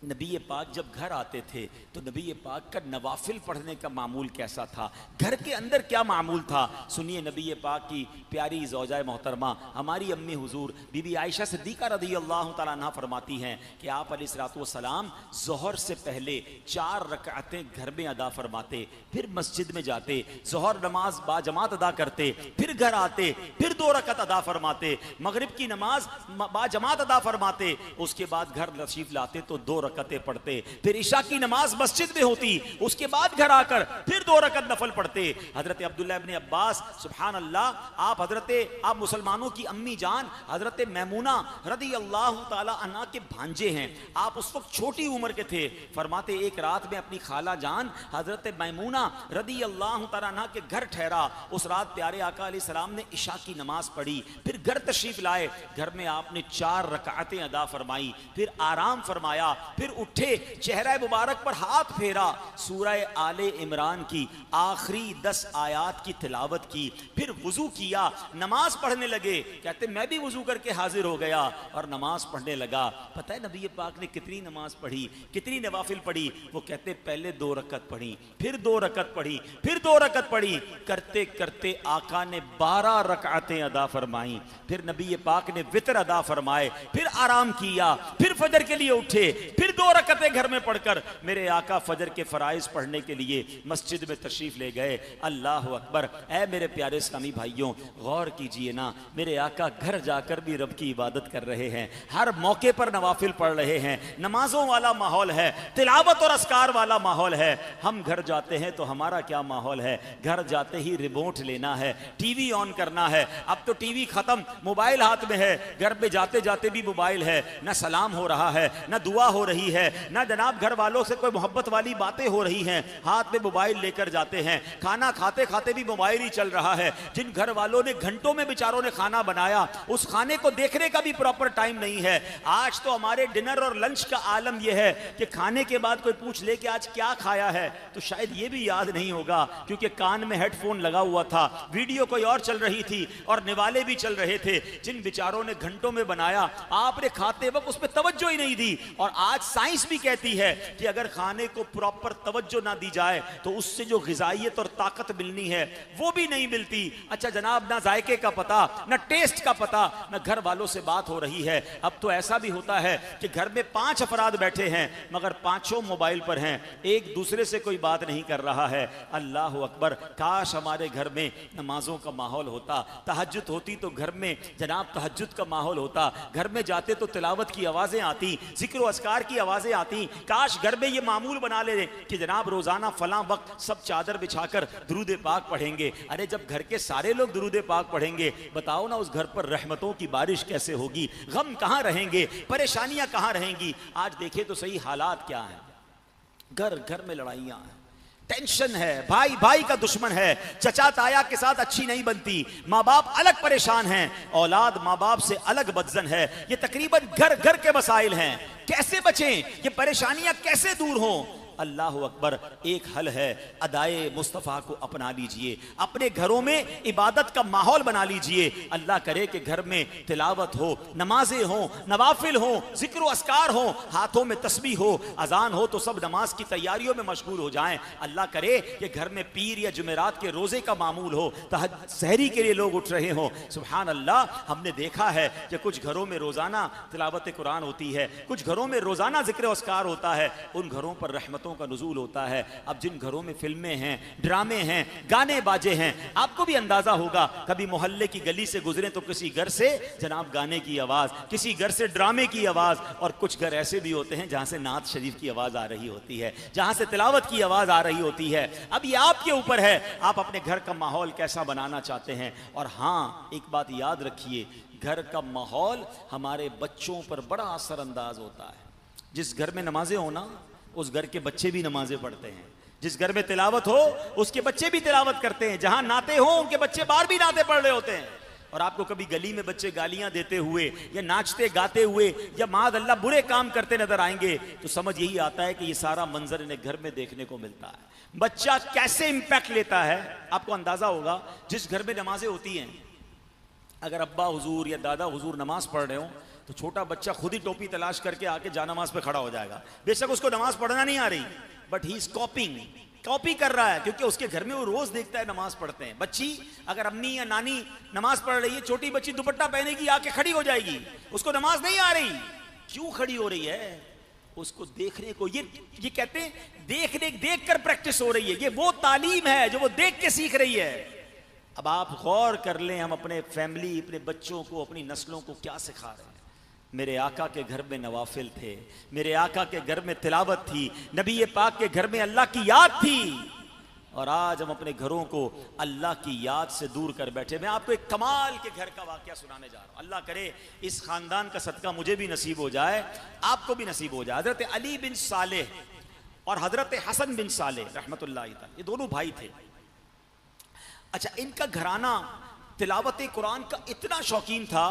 नबी पाक जब घर आते थे तो नबी पाक का नवाफिल पढ़ने का मामूल कैसा था, घर के अंदर क्या मामूल था। सुनिए नबी पाक की प्यारी ज़ौजा मोहतरमा हमारी अम्मी हुजूर बीबी आयशा सिद्दीका रज़ी अल्लाह तआला अन्हा फरमाती हैं कि आप अलैहिस्सलाम ज़ोहर से पहले 4 रकातें घर में अदा फरमाते, फिर मस्जिद में जाते, ज़ोहर नमाज बाजमात अदा करते, फिर घर आते, फिर 2 रकात अदा फरमाते, मगरिब की नमाज बाजमात अदा फरमाते, उसके बाद घर तशरीफ लाते तो 2 रकातें पढ़ते, फिर इशा की नमाज मस्जिद में होती, उसके बाद घर आकर फिर 2 रकात नफल पढ़ते। हजरत अब्दुल्लाह इब्ने अब्बास सुभान अल्लाह, आप मुसलमानों की अम्मी जान हजरत मैमूना रदी अल्लाह ताला अन्हा के भांजे हैं। आप उस वक्त छोटी उम्र के थे। फरमाते एक रात में अपनी खाला जान हजरत मैमूना रदी अल्लाह ताला अन्हा के घर ठहरा। उस रात प्यारे आका अलैहिस्सलाम ने इशा की नमाज पढ़ी, फिर घर तशरीफ लाए। घर में आपने 4 रकातें अदा फरमाई, फिर आराम फरमाया, फिर उठे, चेहरा मुबारक पर हाथ फेरा, सूरह आले इमरान की आखिरी 10 आयात की तिलावत की, फिर वुजू किया, नमाज पढ़ने लगे। कहते मैं भी वुजू करके हाजिर हो गया और नमाज पढ़ने लगा। पता है नबी पाक ने कितनी नमाज पढ़ी, कितनी नवाफिल पढ़ी। वो कहते पहले 2 रकत पढ़ी, फिर 2 रकत पढ़ी, फिर 2 रकत पढ़ी। करते करते आका ने 12 रकातें अदा फरमाई। फिर नबी पाक ने वितर अदा फरमाए, फिर आराम किया, फिर फजर के लिए उठे, फिर 2 रकतें घर में पढ़कर मेरे आका फजर के फराइज पढ़ने के लिए मस्जिद में तशरीफ ले गए। अल्लाह अकबर। ऐ मेरे प्यारे इस्लामी भाइयों, गौर कीजिए ना, मेरे आका घर जाकर भी रब की इबादत कर रहे हैं, हर मौके पर नवाफिल पढ़ रहे हैं, नमाजों वाला माहौल है, तिलावत और अस्कार वाला माहौल है। हम घर जाते हैं तो हमारा क्या माहौल है। घर जाते ही रिमोट लेना है, टीवी ऑन करना है। अब तो टीवी खत्म, मोबाइल हाथ में है, घर में जाते जाते भी मोबाइल है। ना सलाम हो रहा है, ना दुआ हो रही है, ना जनाब घर वालों से कोई मोहब्बत वाली बातें हो रही हैं। हाथ में मोबाइल लेकर जाते हैं, खाना खाते खाते भी मोबाइल ही चल रहा है। जिन घर वालों ने घंटों में बेचारों ने खाना बनाया, उस खाने को देखने का भी प्रॉपर टाइम नहीं है। आज तो हमारे डिनर और लंच का आलम यह है कि खाने के बाद कोई पूछ ले कि आज क्या खाया है तो शायद ये भी याद नहीं होगा, क्योंकि कान में हेडफोन लगा हुआ था, वीडियो कोई और चल रही थी और निवाले भी चल रहे थे। जिन बेचारों ने घंटों में बनाया, आपने खाते वक्त उस पर तवज्जो ही नहीं दी। और आज साइंस भी कहती है कि अगर खाने को प्रॉपर तवज्जो ना दी जाए तो उससे जो ग़िज़ाइयत और ताकत मिलनी है वो भी नहीं मिलती। अच्छा जनाब, ना जायके का पता, ना टेस्ट का पता, ना घर वालों से बात हो रही है। अब तो ऐसा भी होता है कि घर में 5 अफराद बैठे हैं मगर 5 मोबाइल पर हैं, एक दूसरे से कोई बात नहीं कर रहा है। अल्लाह अकबर। काश हमारे घर में नमाजों का माहौल होता, तहज्जुद होती तो घर में जनाब तहज्जुद का माहौल होता। घर में जाते तो तिलावत की आवाज़ें आती, जिक्र अस्कार की आवाज़ें आती। काश घर में ये मामूल बना ले कि जनाब रोज़ाना फलां वक्त सब चादर बिछाकर दुरूद पाक पढ़ेंगे। अरे जब घर के सारे लोग दुरूद पाक पढ़ेंगे, बताओ ना उस घर पर रहमतों की बारिश कैसे होगी। गम कहाँ रहेंगे, परेशानियां कहाँ रहेंगी। आज देखें तो सही हालात क्या हैं। घर घर में लड़ाइयां हैं, टेंशन है, भाई भाई का दुश्मन है, चचा ताया के साथ अच्छी नहीं बनती, माँ बाप अलग परेशान हैं, औलाद माँ बाप से अलग बदजन है। ये तकरीबन घर घर के मसाइल हैं। कैसे बचें, ये परेशानियां कैसे दूर हों। अल्लाह अकबर, एक हल है, अदाए मुस्तफ़ा को अपना लीजिए, अपने घरों में इबादत का माहौल बना लीजिए। अल्लाह करे कि घर में तिलावत हो, नमाजें हो, नवाफिल हो, जिक्र अस्कार हो, हाथों में तस्बीह हो, अजान हो तो सब नमाज की तैयारियों में मशगूल हो जाएं। अल्लाह करे कि घर में पीर या जुमेरात के रोजे का मामूल हो, सहरी के लिए लोग उठ रहे हो। सुभान अल्लाह, हमने देखा है कि कुछ घरों में रोजाना तिलावत कुरान होती है, कुछ घरों में रोजाना जिक्र अस्कार होता है, उन घरों पर रहमतों का नुज़ूल होता है। अब जिन घरों में फिल्में हैं, ड्रामे हैं, गाने बाजे हैं, आपको भी अंदाजा होगा, कभी मोहल्ले की गली से गुजरे तो किसी घर से जनाब गाने की आवाज, किसी घर से ड्रामे की आवाज, और कुछ घर ऐसे भी होते हैं जहां से नात शरीफ की आवाज आ रही होती है, जहां से तिलावत की आवाज आ रही होती है। अब ये आपके ऊपर है, आप अपने घर का माहौल कैसा बनाना चाहते हैं। और हाँ, एक बात याद रखिए, घर का माहौल हमारे बच्चों पर बड़ा असरअंदाज होता है। जिस घर में नमाजें हो ना, उस घर के बच्चे भी नमाजें पढ़ते हैं। जिस घर में तिलावत हो, उसके बच्चे भी तिलावत करते हैं। जहां नाते हो, उनके बच्चे बाहर भी नाते पढ़ रहे होते हैं। और आपको कभी गली में बच्चे गालियां देते हुए या नाचते गाते हुए या माद अल्लाह बुरे काम करते नजर आएंगे, तो समझ यही आता है कि ये सारा मंजर इन्हें घर में देखने को मिलता है। बच्चा कैसे इंपैक्ट लेता है, आपको अंदाजा होगा। जिस घर में नमाजें होती हैं, अगर अब्बा हुजूर या दादा हुजूर नमाज पढ़ रहे हो, तो छोटा बच्चा खुद ही टोपी तलाश करके आके जानमाज पे खड़ा हो जाएगा। बेशक उसको नमाज पढ़ना नहीं आ रही, बट ही इज कॉपी कर रहा है, क्योंकि उसके घर में वो रोज देखता है नमाज पढ़ते हैं। बच्ची अगर अम्मी या नानी नमाज पढ़ रही है, छोटी बच्ची दुपट्टा पहनेगी, आके खड़ी हो जाएगी, उसको नमाज नहीं आ रही। क्यों खड़ी हो रही है? उसको देखने को, ये कहते हैं देख कर प्रैक्टिस हो रही है। ये वो तालीम है जो वो देख के सीख रही है। अब आप गौर कर लें, हम अपने फैमिली, अपने बच्चों को, अपनी नस्लों को क्या सिखा रहे हैं। मेरे आका के घर में नवाफिल थे, मेरे आका के घर में तिलावत थी, नबी पाक के घर में अल्लाह की याद थी, और आज हम अपने घरों को अल्लाह की याद से दूर कर बैठे। मैं आपको एक कमाल के घर का वाकया सुनाने जा रहा हूं। अल्लाह करे इस खानदान का सदका मुझे भी नसीब हो जाए, आपको भी नसीब हो जाए। हजरत अली बिन सालेह और हजरत हसन बिन सालेह रहमतुल्लाह अलैह, ये दोनों भाई थे। अच्छा, इनका घराना तिलावत कुरान का इतना शौकीन था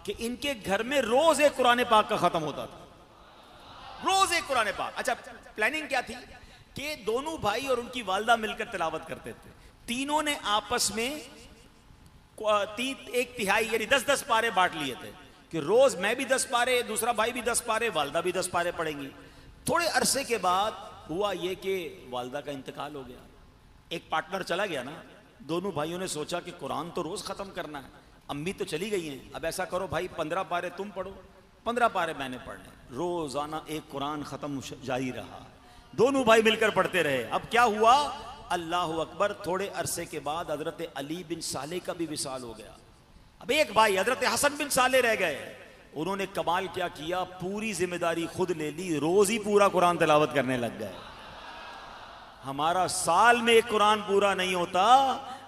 कि इनके घर में रोज एक कुरान पाक का खत्म होता था, रोज एक कुरान पाक। अच्छा, प्लानिंग क्या थी कि दोनों भाई और उनकी वालदा मिलकर तिलावत करते थे। तीनों ने आपस में एक तिहाई यानी 10-10 पारे बांट लिए थे कि रोज मैं भी 10 पारे, दूसरा भाई भी 10 पारे, वालदा भी 10 पारे पढ़ेंगी। थोड़े अरसे के बाद हुआ यह कि वालदा का इंतकाल हो गया, एक पार्टनर चला गया ना। दोनों भाइयों ने सोचा कि कुरान तो रोज खत्म करना है, अम्मी तो चली गई हैं, अब ऐसा करो भाई 15 पारे तुम पढ़ो, 15 पारे मैंने पढ़ने। रोजाना एक कुरान खत्म जारी रहा, दोनों भाई मिलकर पढ़ते रहे। अब क्या हुआ, अल्लाह अकबर, थोड़े अरसे के बाद हजरत अली बिन साले का भी विसाल हो गया। अब एक भाई हजरत हसन बिन साले रह गए। उन्होंने कमाल क्या किया, पूरी जिम्मेदारी खुद ले ली, रोज ही पूरा कुरान तिलावत करने लग गए। हमारा साल में एक कुरान पूरा नहीं होता,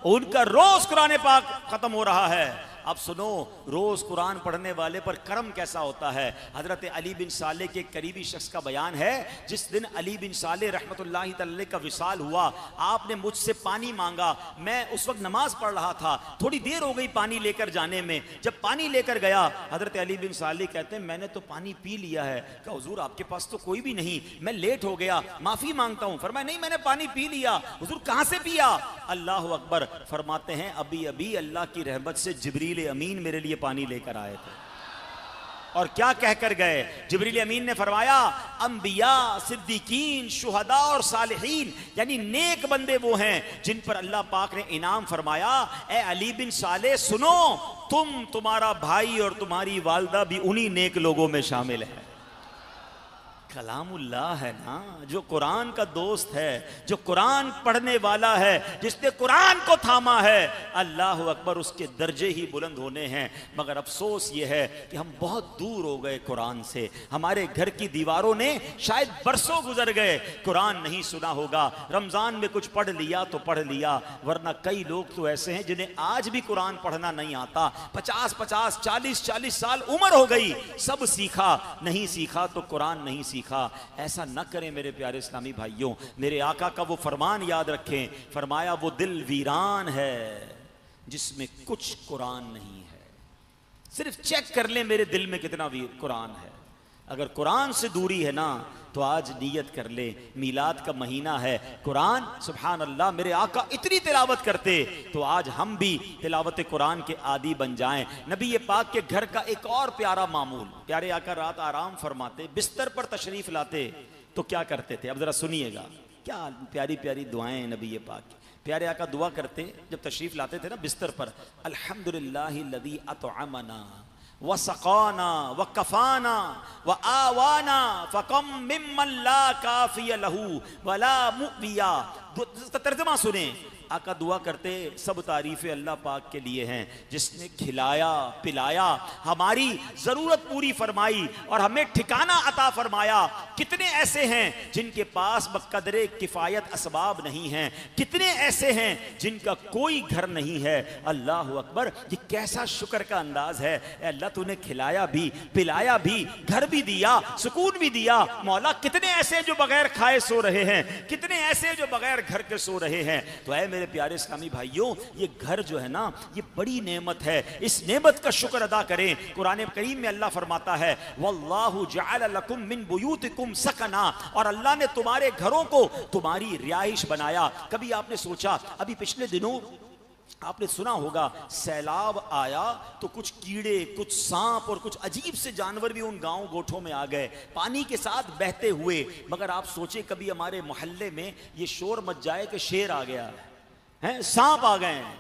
उनका रोज कुरान पाक खत्म हो रहा है। अब सुनो, रोज कुरान पढ़ने वाले पर करम कैसा होता है। हजरत अली बिन साले के करीबी शख्स का बयान है, जिस दिन अली बिन साले रहमतुल्लाहि तआला का विसाल हुआ, आपने मुझसे पानी मांगा। मैं उस वक्त नमाज पढ़ रहा था, थोड़ी देर हो गई पानी लेकर जाने में। जब पानी लेकर गया, हजरत अली बिन साले कहते हैं मैंने तो पानी पी लिया है। कहा हुजूर आपके पास तो कोई भी नहीं, मैं लेट हो गया, माफी मांगता हूं। फरमाया नहीं, मैंने पानी पी लिया। हुजूर कहां से पिया? अल्लाह अकबर। फरमाते हैं अभी अभी अल्लाह की रहमत से जिब्रील अमीन मेरे लिए पानी लेकर आए थे। और क्या कहकर गए? जिब्रील अमीन ने फरमाया अंबिया, सिद्दीकीन, शुहदा और सालिहीन, यानी नेक बंदे वो हैं जिन पर अल्लाह पाक ने इनाम फरमाया। ए अली बिन साले सुनो, तुम्हारा भाई और तुम्हारी वालदा भी उन्हीं नेक लोगों में शामिल है। कलामुल्लाह है ना, जो कुरान का दोस्त है, जो कुरान पढ़ने वाला है, जिसने कुरान को थामा है, अल्लाह अकबर, उसके दर्जे ही बुलंद होने हैं। मगर अफसोस ये है कि हम बहुत दूर हो गए कुरान से। हमारे घर की दीवारों ने शायद बरसों गुजर गए, कुरान नहीं सुना होगा। रमजान में कुछ पढ़ लिया तो पढ़ लिया, वरना कई लोग तो ऐसे हैं जिन्हें आज भी कुरान पढ़ना नहीं आता। 50-50, 40-40 साल उम्र हो गई, सब सीखा, नहीं सीखा तो कुरान नहीं सीखा। ऐसा न करें मेरे प्यारे इस्लामी भाइयों। मेरे आका का वो फरमान याद रखें, फरमाया वो दिल वीरान है जिसमें कुछ कुरान नहीं है। सिर्फ चेक कर लें मेरे दिल में कितना कुरान है। अगर कुरान से दूरी है ना तो आज नियत कर ले, मीलाद का महीना है, कुरान सुभान अल्लाह मेरे आका इतनी तिलावत करते तो आज हम भी तिलावत कुरान के आदी बन जाएं। नबी ये पाक के घर का एक और प्यारा मामूल, प्यारे आका रात आराम फरमाते, बिस्तर पर तशरीफ लाते तो क्या करते थे, अब जरा सुनिएगा, क्या प्यारी प्यारी दुआएं नबी ये पाक की। प्यारे आका दुआ करते जब तशरीफ लाते थे ना बिस्तर पर, अल्हम्दुलिल्लाहिल्लज़ी अतअमना व सक़ाना व कफ़ाना व आवाना फ़कम मिम्मन ला काफ़िय लहू वला मुअविया। तर्जुमा सुने, आका दुआ करते सब तारीफ़ें अल्लाह पाक के लिए हैं जिसने खिलाया पिलाया, हमारी ज़रूरत पूरी फरमाई और हमें ठिकाना अता फरमाया। कितने ऐसे हैं जिनके पास बक़दरे किफ़ायत असबाब नहीं हैं, कितने ऐसे हैं जिनका कोई घर नहीं है। अल्लाह अकबर, ये कैसा शुक्र का अंदाज है। अल्लाह तूने खिलाया भी पिलाया भी, घर भी दिया, सुकून भी दिया। मौला कितने ऐसे जो बगैर खाए सो रहे हैं, कितने ऐसे जो बगैर घर के सो रहे हैं। तो ऐ मेरे प्यारे इस्लामी भाइयों, ये घर जो है ना ये बड़ी नेमत है, इस नेमत का शुक्र अदा करें। कुरान करीम में अल्लाह फरमाता है वल्लाहु जअल लकुम मिन बुयूतिकुम सकना, और अल्लाह ने तुम्हारे घरों को तुम्हारी रिहाइश बनाया। कभी आपने सोचा, अभी पिछले दिनों आपने सुना होगा सैलाब आया तो कुछ कीड़े, कुछ सांप और कुछ अजीब से जानवर भी उन गांव गोठों में आ गए पानी के साथ बहते हुए। मगर आप सोचे कभी हमारे मोहल्ले में ये शोर मच जाए कि शेर आ गया है, सांप आ गए हैं,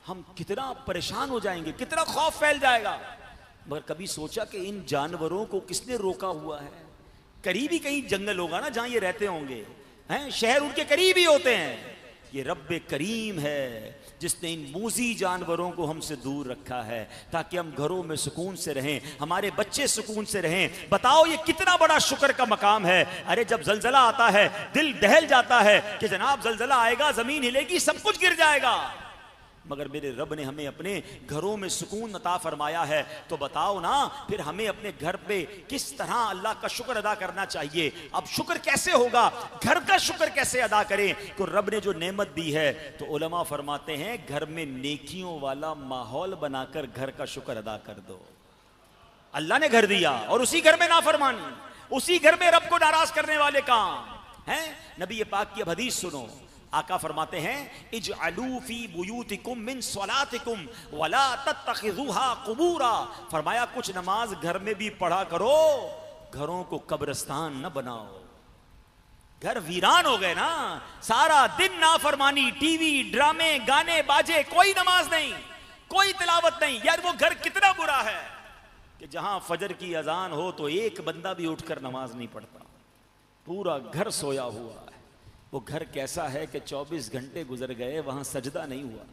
हम कितना परेशान हो जाएंगे, कितना खौफ फैल जाएगा। मगर कभी सोचा कि इन जानवरों को किसने रोका हुआ है? करीब ही कहीं जंगल होगा ना जहां ये रहते होंगे, हैं शहर उनके करीब ही होते हैं। ये रब्बे करीम है जिसने इन मूजी जानवरों को हमसे दूर रखा है ताकि हम घरों में सुकून से रहें, हमारे बच्चे सुकून से रहें। बताओ ये कितना बड़ा शुक्र का मकाम है। अरे जब जलजला आता है दिल दहल जाता है कि जनाब जलजला आएगा, जमीन हिलेगी, सब कुछ गिर जाएगा। मगर मेरे रब ने हमें अपने घरों में सुकून अता फरमाया है। तो बताओ ना फिर हमें अपने घर पे किस तरह अल्लाह का शुक्र अदा करना चाहिए। अब शुक्र कैसे होगा, घर का शुक्र कैसे अदा करें? तो रब ने जो नेमत दी है तो उलमा फरमाते हैं घर में नेकियों वाला माहौल बनाकर घर का शुक्र अदा कर दो। अल्लाह ने घर दिया और उसी घर में नाफरमानी, उसी घर में रब को नाराज करने वाले काम हैं। नबी पाक की अब हदीस सुनो, आका फरमाते हैं इजअलू फी बुयूतिकुम मिन सलातिकुम वला तत्तखिज़ूहा कुबूरा। फरमाया कुछ नमाज घर में भी पढ़ा करो, घरों को कब्रिस्तान न बनाओ। घर वीरान हो गए ना, सारा दिन नाफरमानी, टीवी ड्रामे गाने बाजे, कोई नमाज नहीं, कोई तिलावत नहीं। यार वो घर कितना बुरा है कि जहां फजर की अजान हो तो एक बंदा भी उठकर नमाज नहीं पढ़ता, पूरा घर सोया हुआ है। वो घर कैसा है कि 24 घंटे गुजर गए, वहां सजदा नहीं हुआ,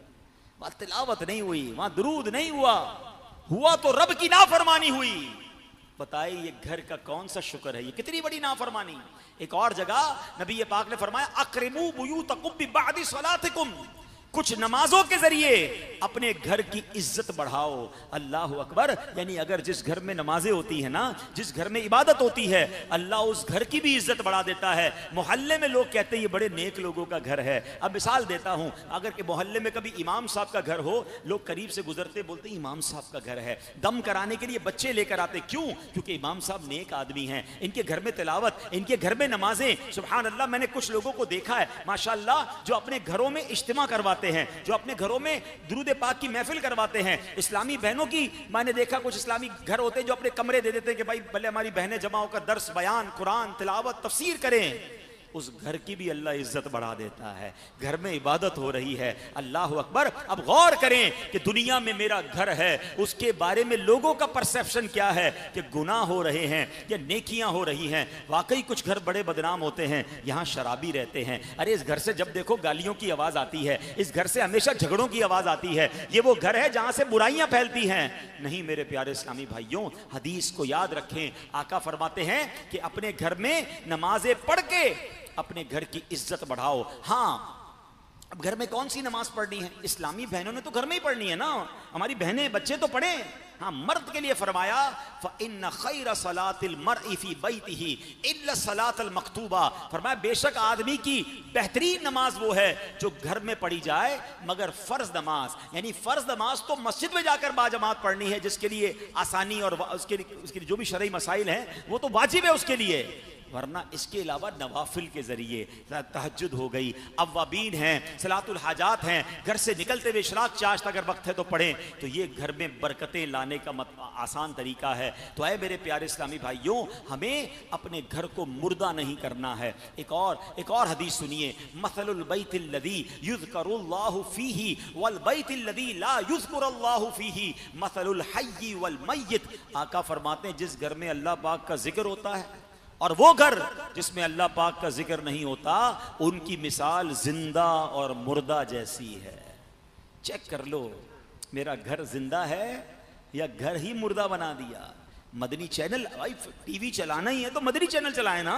वहां तिलावत नहीं हुई, वहां दुरूद नहीं हुआ, हुआ तो रब की नाफरमानी हुई। बताइए ये घर का कौन सा शुक्र है, ये कितनी बड़ी नाफरमानी। एक और जगह नबी पाक ने फरमाया अक्रिमू बुयूतकुम बिबादी सलातिकुम, कुछ नमाजों के जरिए अपने घर की इज्जत बढ़ाओ। अल्लाह अकबर, यानी अगर जिस घर में नमाजें होती है ना, जिस घर में इबादत होती है, अल्लाह उस घर की भी इज्जत बढ़ा देता है। मोहल्ले में लोग कहते हैं ये बड़े नेक लोगों का घर है। अब मिसाल देता हूं, अगर के मोहल्ले में कभी इमाम साहब का घर हो, लोग करीब से गुजरते बोलते इमाम साहब का घर है, दम कराने के लिए बच्चे लेकर आते। क्यों? क्योंकि इमाम साहब नेक आदमी हैं, इनके घर में तिलावत, इनके घर में नमाजें। सुभान अल्लाह, मैंने कुछ लोगों को देखा है माशाअल्लाह जो अपने घरों में इज्तिमा करवाते हैं, जो अपने घरों में दुरूद पाक की महफिल करवाते हैं। इस्लामी बहनों की मैंने देखा, कुछ इस्लामी घर होते हैं जो अपने कमरे दे देते हैं कि भाई भले हमारी बहनें जमा होकर दर्स बयान कुरान तिलावत तफसीर करें। उस घर की भी अल्लाह इज्जत बढ़ा देता है। घर में इबादत हो रही है, अल्लाह अकबर। अब गौर करें कि दुनिया में मेरा घर है, उसके बारे में लोगों का परसेप्शन क्या है कि गुनाह हो रहे हैं या नेकियां हो रही हैं। वाकई कुछ घर बड़े बदनाम होते हैं, यहाँ शराबी रहते हैं। अरे इस घर से जब देखो गालियों की आवाज आती है, इस घर से हमेशा झगड़ों की आवाज आती है। ये वो घर है जहां से बुराइयां फैलती हैं। नहीं मेरे प्यारे इस्लामी भाइयों, हदीस को याद रखें। आका फरमाते हैं कि अपने घर में नमाजें पढ़ के अपने घर की इज्जत बढ़ाओ। हाँ, अब घर में कौन सी नमाज पढ़नी है? इस्लामी बहनों ने तो घर में ही पढ़नी है ना, हमारी बहनें बच्चे तो पढ़े। हाँ, मर्द के लिए फरमाया फ़इन्न खैर सलातिल मर्इ फी बैतिही इल्ला सलातल मक्तूबा, फरमाया बेशक आदमी की बेहतरीन नमाज वो है जो घर में पढ़ी जाए, मगर फर्ज नमाज, यानी फर्ज नमाज तो मस्जिद में जाकर बाजमात पढ़नी है, जिसके लिए आसानी और उसके लिए जो भी शरई मसाइल हैं वो तो वाजिब है उसके लिए, वरना इसके अलावा नवाफिल के जरिए तहज्जुद हो गई, अव्वाबीन हैं, सलातुल हाजात हैं, घर से निकलते हुए इशराक चाश्त अगर वक्त है तो पढ़ें, तो ये घर में बरकतें लाने का आसान तरीका है। तो ऐ मेरे प्यारे इस्लामी भाइयों, हमें अपने घर को मुर्दा नहीं करना है। एक और हदीस सुनिए, मसलुल बैतिल लज़ी युज़करुल्लाहु फीही वल बैतिल लज़ी ला युज़करुल्लाहु फीही मसलुल हय्यि वल मय्यित। आका फरमाते हैं जिस घर में अल्लाह पाक का जिक्र होता है और वो घर जिसमें अल्लाह पाक का जिक्र नहीं होता, उनकी मिसाल जिंदा और मुर्दा जैसी है। चेक कर लो मेरा घर जिंदा है या घर ही मुर्दा बना दिया। मदनी चैनल, भाई टीवी चलाना ही है तो मदनी चैनल चलाए ना,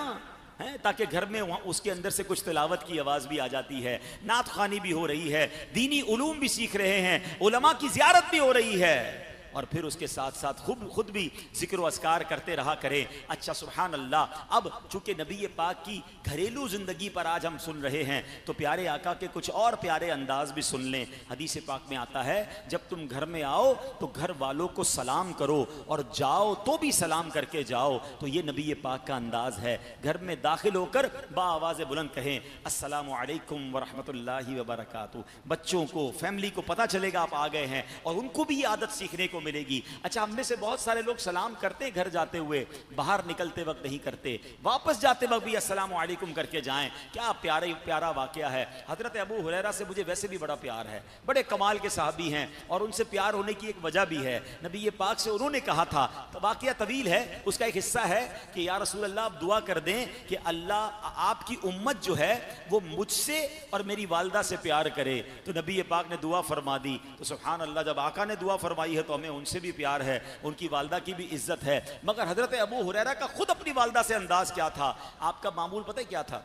है, ताकि घर में उसके अंदर से कुछ तिलावत की आवाज भी आ जाती है, नात खानी भी हो रही है, दीनी उलूम भी सीख रहे हैं, उलमा की ज़ियारत भी हो रही है, और फिर उसके साथ साथ खुद भी जिक्र अस्कार करते रहा करें। अच्छा, सुभान अल्लाह। अब चूंकि नबी पाक की घरेलू जिंदगी पर आज हम सुन रहे हैं, तो प्यारे आका के कुछ और प्यारे अंदाज भी सुन लें। हदीस पाक में आता है, जब तुम घर में आओ तो घर वालों को सलाम करो, और जाओ तो भी सलाम करके जाओ। तो ये नबी पाक का अंदाज है। घर में दाखिल होकर बाआवाज़ बुलंद कहें, अस्सलामु अलैकुम व रहमतुल्लाहि व बरकातुहू। बच्चों को, फैमिली को पता चलेगा आप आ गए हैं, और उनको भी ये आदत सीखने को मिलेगी। अच्छा, हम में से बहुत सारे लोग सलाम करते घर जाते हुए, बाहर निकलते वक्त नहीं करते, वापस जाते वक्त भी अस्सलामु अलैकुम करके जाएं। क्या प्यारा वाकया है। हजरत अबू हुरैरा से मुझे वैसे भी बड़ा प्यार है, बड़े कमाल के साहबी हैं, और उनसे प्यार होने की एक वजह भी है। नबी ये पाक से उन्होंने कहा था, तो वाकया तवील है, उसका एक हिस्सा है कि या रसूल अल्लाह आप दुआ कर दें कि अल्लाह आपकी उम्मत जो है वो मुझसे और मेरी वालदा से प्यार करे। तो नबी ये पाक ने दुआ फरमा दी। तो सुभान अल्लाह, जब आका ने दुआ फरमाई है तो हमें उनसे भी प्यार है, उनकी वालदा की भी इज्जत है। मगर हजरत अबू हुरैरा का खुद अपनी वालदा से अंदाज क्या था? आपका मामूल पता है क्या था?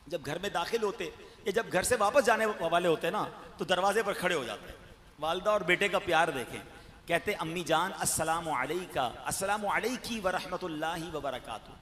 जब घर में दाखिल होते या जब घर से वापस जाने वाले होते ना, तो दरवाजे पर खड़े हो जाते। वालदा और बेटे का प्यार देखें। कहते, अम्मी जान अस्सलामु अलैका, अस्सलामु अलैकी व रहमतुल्लाहि व बरकातुहू,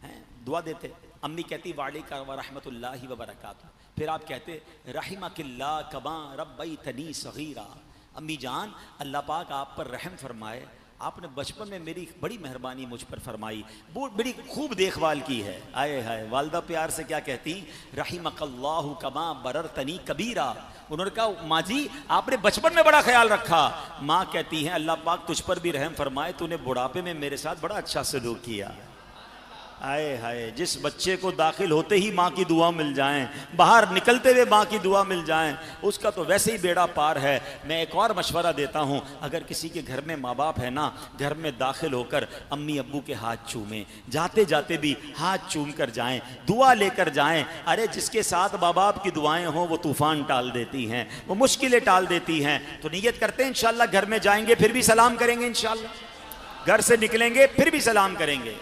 हैं, दुआ देते। अम्मी कहती वालेका व रहमतुल्लाहि व बरकातुहू। फिर आप कहते रहिमकिल्लाह कमा रब्बैतनी सगीरा, अम्मी जान अल्लाह पाक आप पर रहम फरमाए, आपने बचपन में मेरी बड़ी मेहरबानी मुझ पर फरमाई, बड़ी खूब देखभाल की है। आए हाय, वालदा प्यार से क्या कहती, रहिमकल्लाहु कमा बररतनी कबीरा। उन्होंने कहा माँ जी आपने बचपन में बड़ा ख्याल रखा। माँ कहती हैं अल्लाह पाक तुझ पर भी रहम फरमाए, तूने बुढ़ापे में मेरे साथ बड़ा अच्छा सलूक किया। आए हाय, जिस बच्चे को दाखिल होते ही माँ की दुआ मिल जाएं, बाहर निकलते हुए माँ की दुआ मिल जाएं, उसका तो वैसे ही बेड़ा पार है। मैं एक और मशवरा देता हूँ, अगर किसी के घर में माँ बाप है ना, घर में दाखिल होकर अम्मी अब्बू के हाथ चूमें, जाते जाते भी हाथ चूम कर जाएं, दुआ लेकर जाएं। अरे जिसके साथ माँ बाप की दुआएं हों वो तूफान टाल देती हैं, वो मुश्किलें टाल देती हैं। तो नियत करते हैं इंशाल्लाह घर में जाएंगे फिर भी सलाम करेंगे, इंशाल्लाह घर से निकलेंगे फिर भी सलाम करेंगे।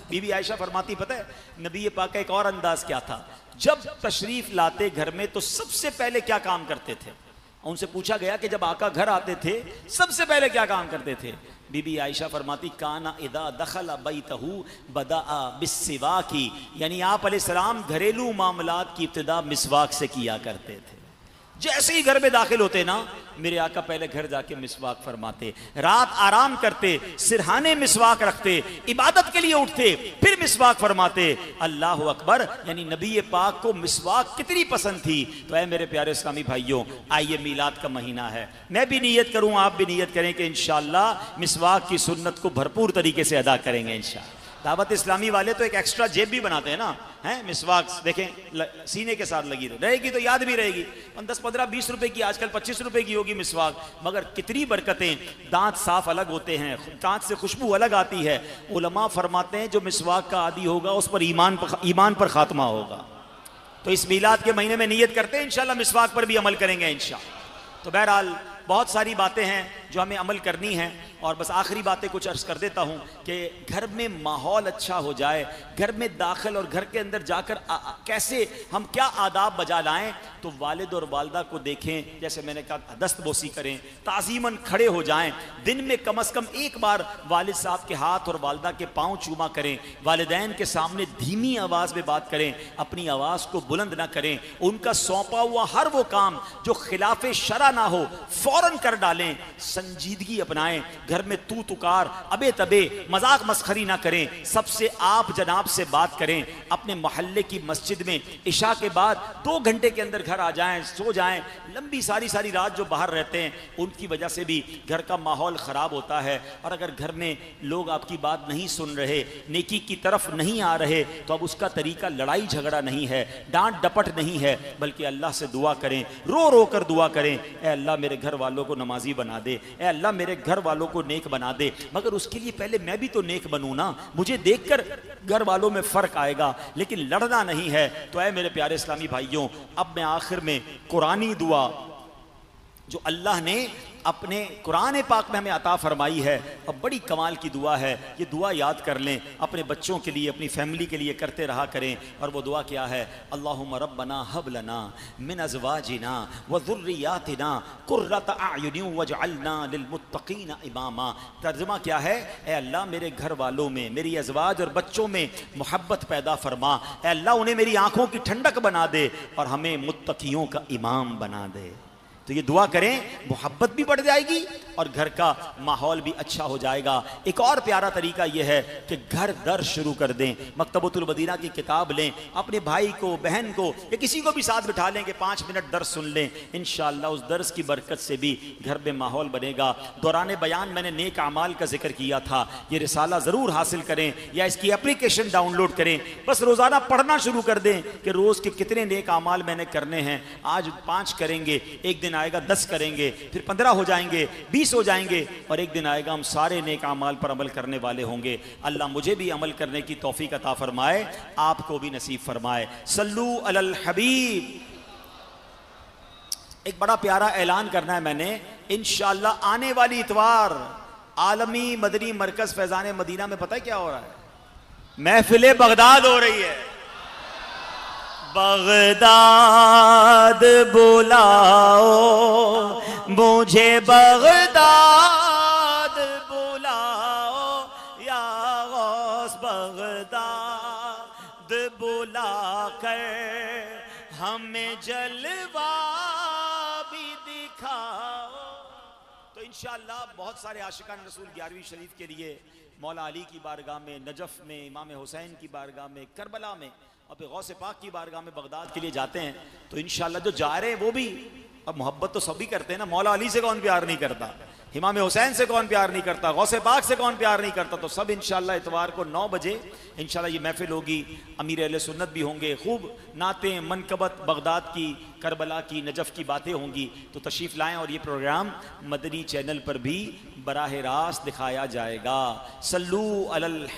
बीबी आयशा फरमाती, पता है नबी पाक का एक और अंदाज क्या था? जब तशरीफ लाते घर में तो सबसे पहले क्या काम करते थे? उनसे पूछा गया कि जब आका घर आते थे सबसे पहले क्या काम करते थे? बीबी आयशा फरमाती, काना इदा दखला बैतहू बदा बिस्सिवाकी, यानी आप अलैहिस्सलाम घरेलू मामलात की इब्तिदा मिसवाक से किया करते थे। जैसे ही घर में दाखिल होते ना, मेरे आका पहले घर जाके मिसवाक फरमाते, रात आराम करते, सिरहाने मिसवाक रखते, इबादत के लिए उठते, फिर मिसवाक फरमाते। अल्लाह अकबर, यानी नबी पाक को मिसवाक कितनी पसंद थी। तो ऐ मेरे प्यारे इस्लामी भाइयों, आइए मीलाद का महीना है, मैं भी नियत करूं, आप भी नियत करें कि इंशाअल्लाह मिसवाक की सुन्नत को भरपूर तरीके से अदा करेंगे इंशाअल्लाह। दावत इस्लामी वाले तो एक एक्स्ट्रा जेब भी बनाते हैं ना, हैं, मिसवाक देखें सीने के साथ लगी रहेगी तो याद भी रहेगी। 10, 15, 20 रुपए की, आजकल 25 रुपए की होगी मिसवाक, मगर कितनी बरकतें। दांत साफ अलग होते हैं, दांत से खुशबू अलग आती है। उलमा फरमाते हैं जो मिसवाक का आदी होगा उस पर ईमान पर खात्मा होगा। तो इस मीलाद के महीने में नियत करते हैं इंशाल्लाह मिसवाक पर भी अमल करेंगे इंशाल्लाह। तो बहरहाल बहुत सारी बातें हैं जो हमें अमल करनी है। और बस आखिरी बातें कुछ अर्ज कर देता हूँ कि घर में माहौल अच्छा हो जाए, घर में दाखिल और घर के अंदर जाकर कैसे हम क्या आदाब बजा लाएं, तो वालिद और वालदा को देखें, जैसे मैंने कहा दस्तबोसी करें, ताज़ीमन खड़े हो जाएं, दिन में कम से कम एक बार वालिद साहब के हाथ और वालदा के पाँव चूमा करें, वालिदैन के सामने धीमी आवाज़ में बात करें, अपनी आवाज़ को बुलंद ना करें, उनका सौंपा हुआ हर वो काम जो खिलाफे शरा ना हो फौरन कर डालें, संजीदगी अपनाएं, घर में तू तुकार अबे तबे मजाक मस्खरी ना करें, सबसे आप जनाब से बात करें, अपने मोहल्ले की मस्जिद में इशा के बाद 2 घंटे के अंदर घर आ जाएं, सो जाएं। लंबी सारी रात जो बाहर रहते हैं उनकी वजह से भी घर का माहौल ख़राब होता है। और अगर घर में लोग आपकी बात नहीं सुन रहे, नेकी की तरफ नहीं आ रहे, तो अब उसका तरीका लड़ाई झगड़ा नहीं है, डांट डपट नहीं है, बल्कि अल्लाह से दुआ करें, रो रो कर दुआ करें, ए अल्लाह मेरे घर वालों को नमाजी बना दे, ए अल्लाह मेरे घर वालों को नेक बना दे। मगर उसके लिए पहले मैं भी तो नेक बनूं ना, मुझे देखकर घर वालों में फ़र्क आएगा, लेकिन लड़ना नहीं है। तो ऐ मेरे प्यारे इस्लामी भाइयों, अब मैं आखिर में कुरानी दुआ जो अल्लाह ने अपने कुरान पाक में हमें अता फरमाई है, और बड़ी कमाल की दुआ है, ये दुआ याद कर लें, अपने बच्चों के लिए, अपनी फैमिली के लिए करते रहा करें। और वो दुआ क्या है? अल्लाहुम्मा रब्बना हब लना मिन अज़वाजिना व ज़ुर्रियातिना कुर्रत अयुनिन वजअलना लिलमुत्तकीना इमामा। तर्जुमा क्या है? ए अल्लाह मेरे घर वालों में, मेरी अज़वाज और बच्चों में मोहब्बत पैदा फरमा, ए अल्लाह उन्हें मेरी आँखों की ठंडक बना दे और हमें मुत्तकियों का इमाम बना दे। तो ये दुआ करें, मोहब्बत भी बढ़ जाएगी और घर का माहौल भी अच्छा हो जाएगा। एक और प्यारा तरीका यह है कि घर दर शुरू कर दें, मकतबतुल मदीना की किताब लें, अपने भाई को, बहन को या किसी को भी साथ बिठा लें कि 5 मिनट दर्स सुन लें, इंशाअल्लाह उस दर्स की बरकत से भी घर में माहौल बनेगा। दौरान बयान मैंने नेक अमाल का जिक्र किया था, ये रिसाला ज़रूर हासिल करें या इसकी एप्लीकेशन डाउनलोड करें, बस रोज़ाना पढ़ना शुरू कर दें कि रोज़ के कितने नेक अमाल मैंने करने हैं। आज 5 करेंगे, एक दिन आएगा 10 करेंगे, फिर 15 हो जाएंगे, 20 हो जाएंगे, और एक दिन आएगा हम सारे नेक अमाल पर अमल करने वाले होंगे। अल्लाह मुझे भी अमल करने की तौफीक अता फरमाए, आपको भी नसीब फरमाए। सल्लू अलल हबीब। एक बड़ा प्यारा ऐलान करना है मैंने, इंशाअल्लाह आने वाली इतवार आलमी मदनी मरकज फैजान मदीना में पता है क्या हो रहा है? महफिल बगदाद हो रही है। बगदाद बुलाओ मुझे, बगदाद बुलाओ या गौस, बगदाद बुला कर हमें जलवा भी दिखाओ। तो इंशाअल्लाह बहुत सारे आशिकान रसूल 11वीं शरीफ के लिए मौला अली की बारगाह में, नजफ में, इमाम हुसैन की बारगाह में, करबला में और फिर गौसे पाक की बारगाह में बगदाद के लिए जाते हैं। तो इंशाअल्लाह जो जा रहे हैं वो भी, अब मोहब्बत तो सभी करते हैं ना, मौला अली से कौन प्यार नहीं करता, इमाम हुसैन से कौन प्यार नहीं करता, गौसे पाक से कौन प्यार नहीं करता। तो सब इंशाअल्लाह इतवार को 9 बजे इंशाअल्लाह ये महफिल होगी, अमीर अहले सुन्नत भी होंगे, खूब नातें, मनकबत बगदाद की, करबला की, नजफ की बातें होंगी। तो तशरीफ़ लाएं और ये प्रोग्राम मदनी चैनल पर भी बराह रास्त दिखाया जाएगा। सल्लू अलल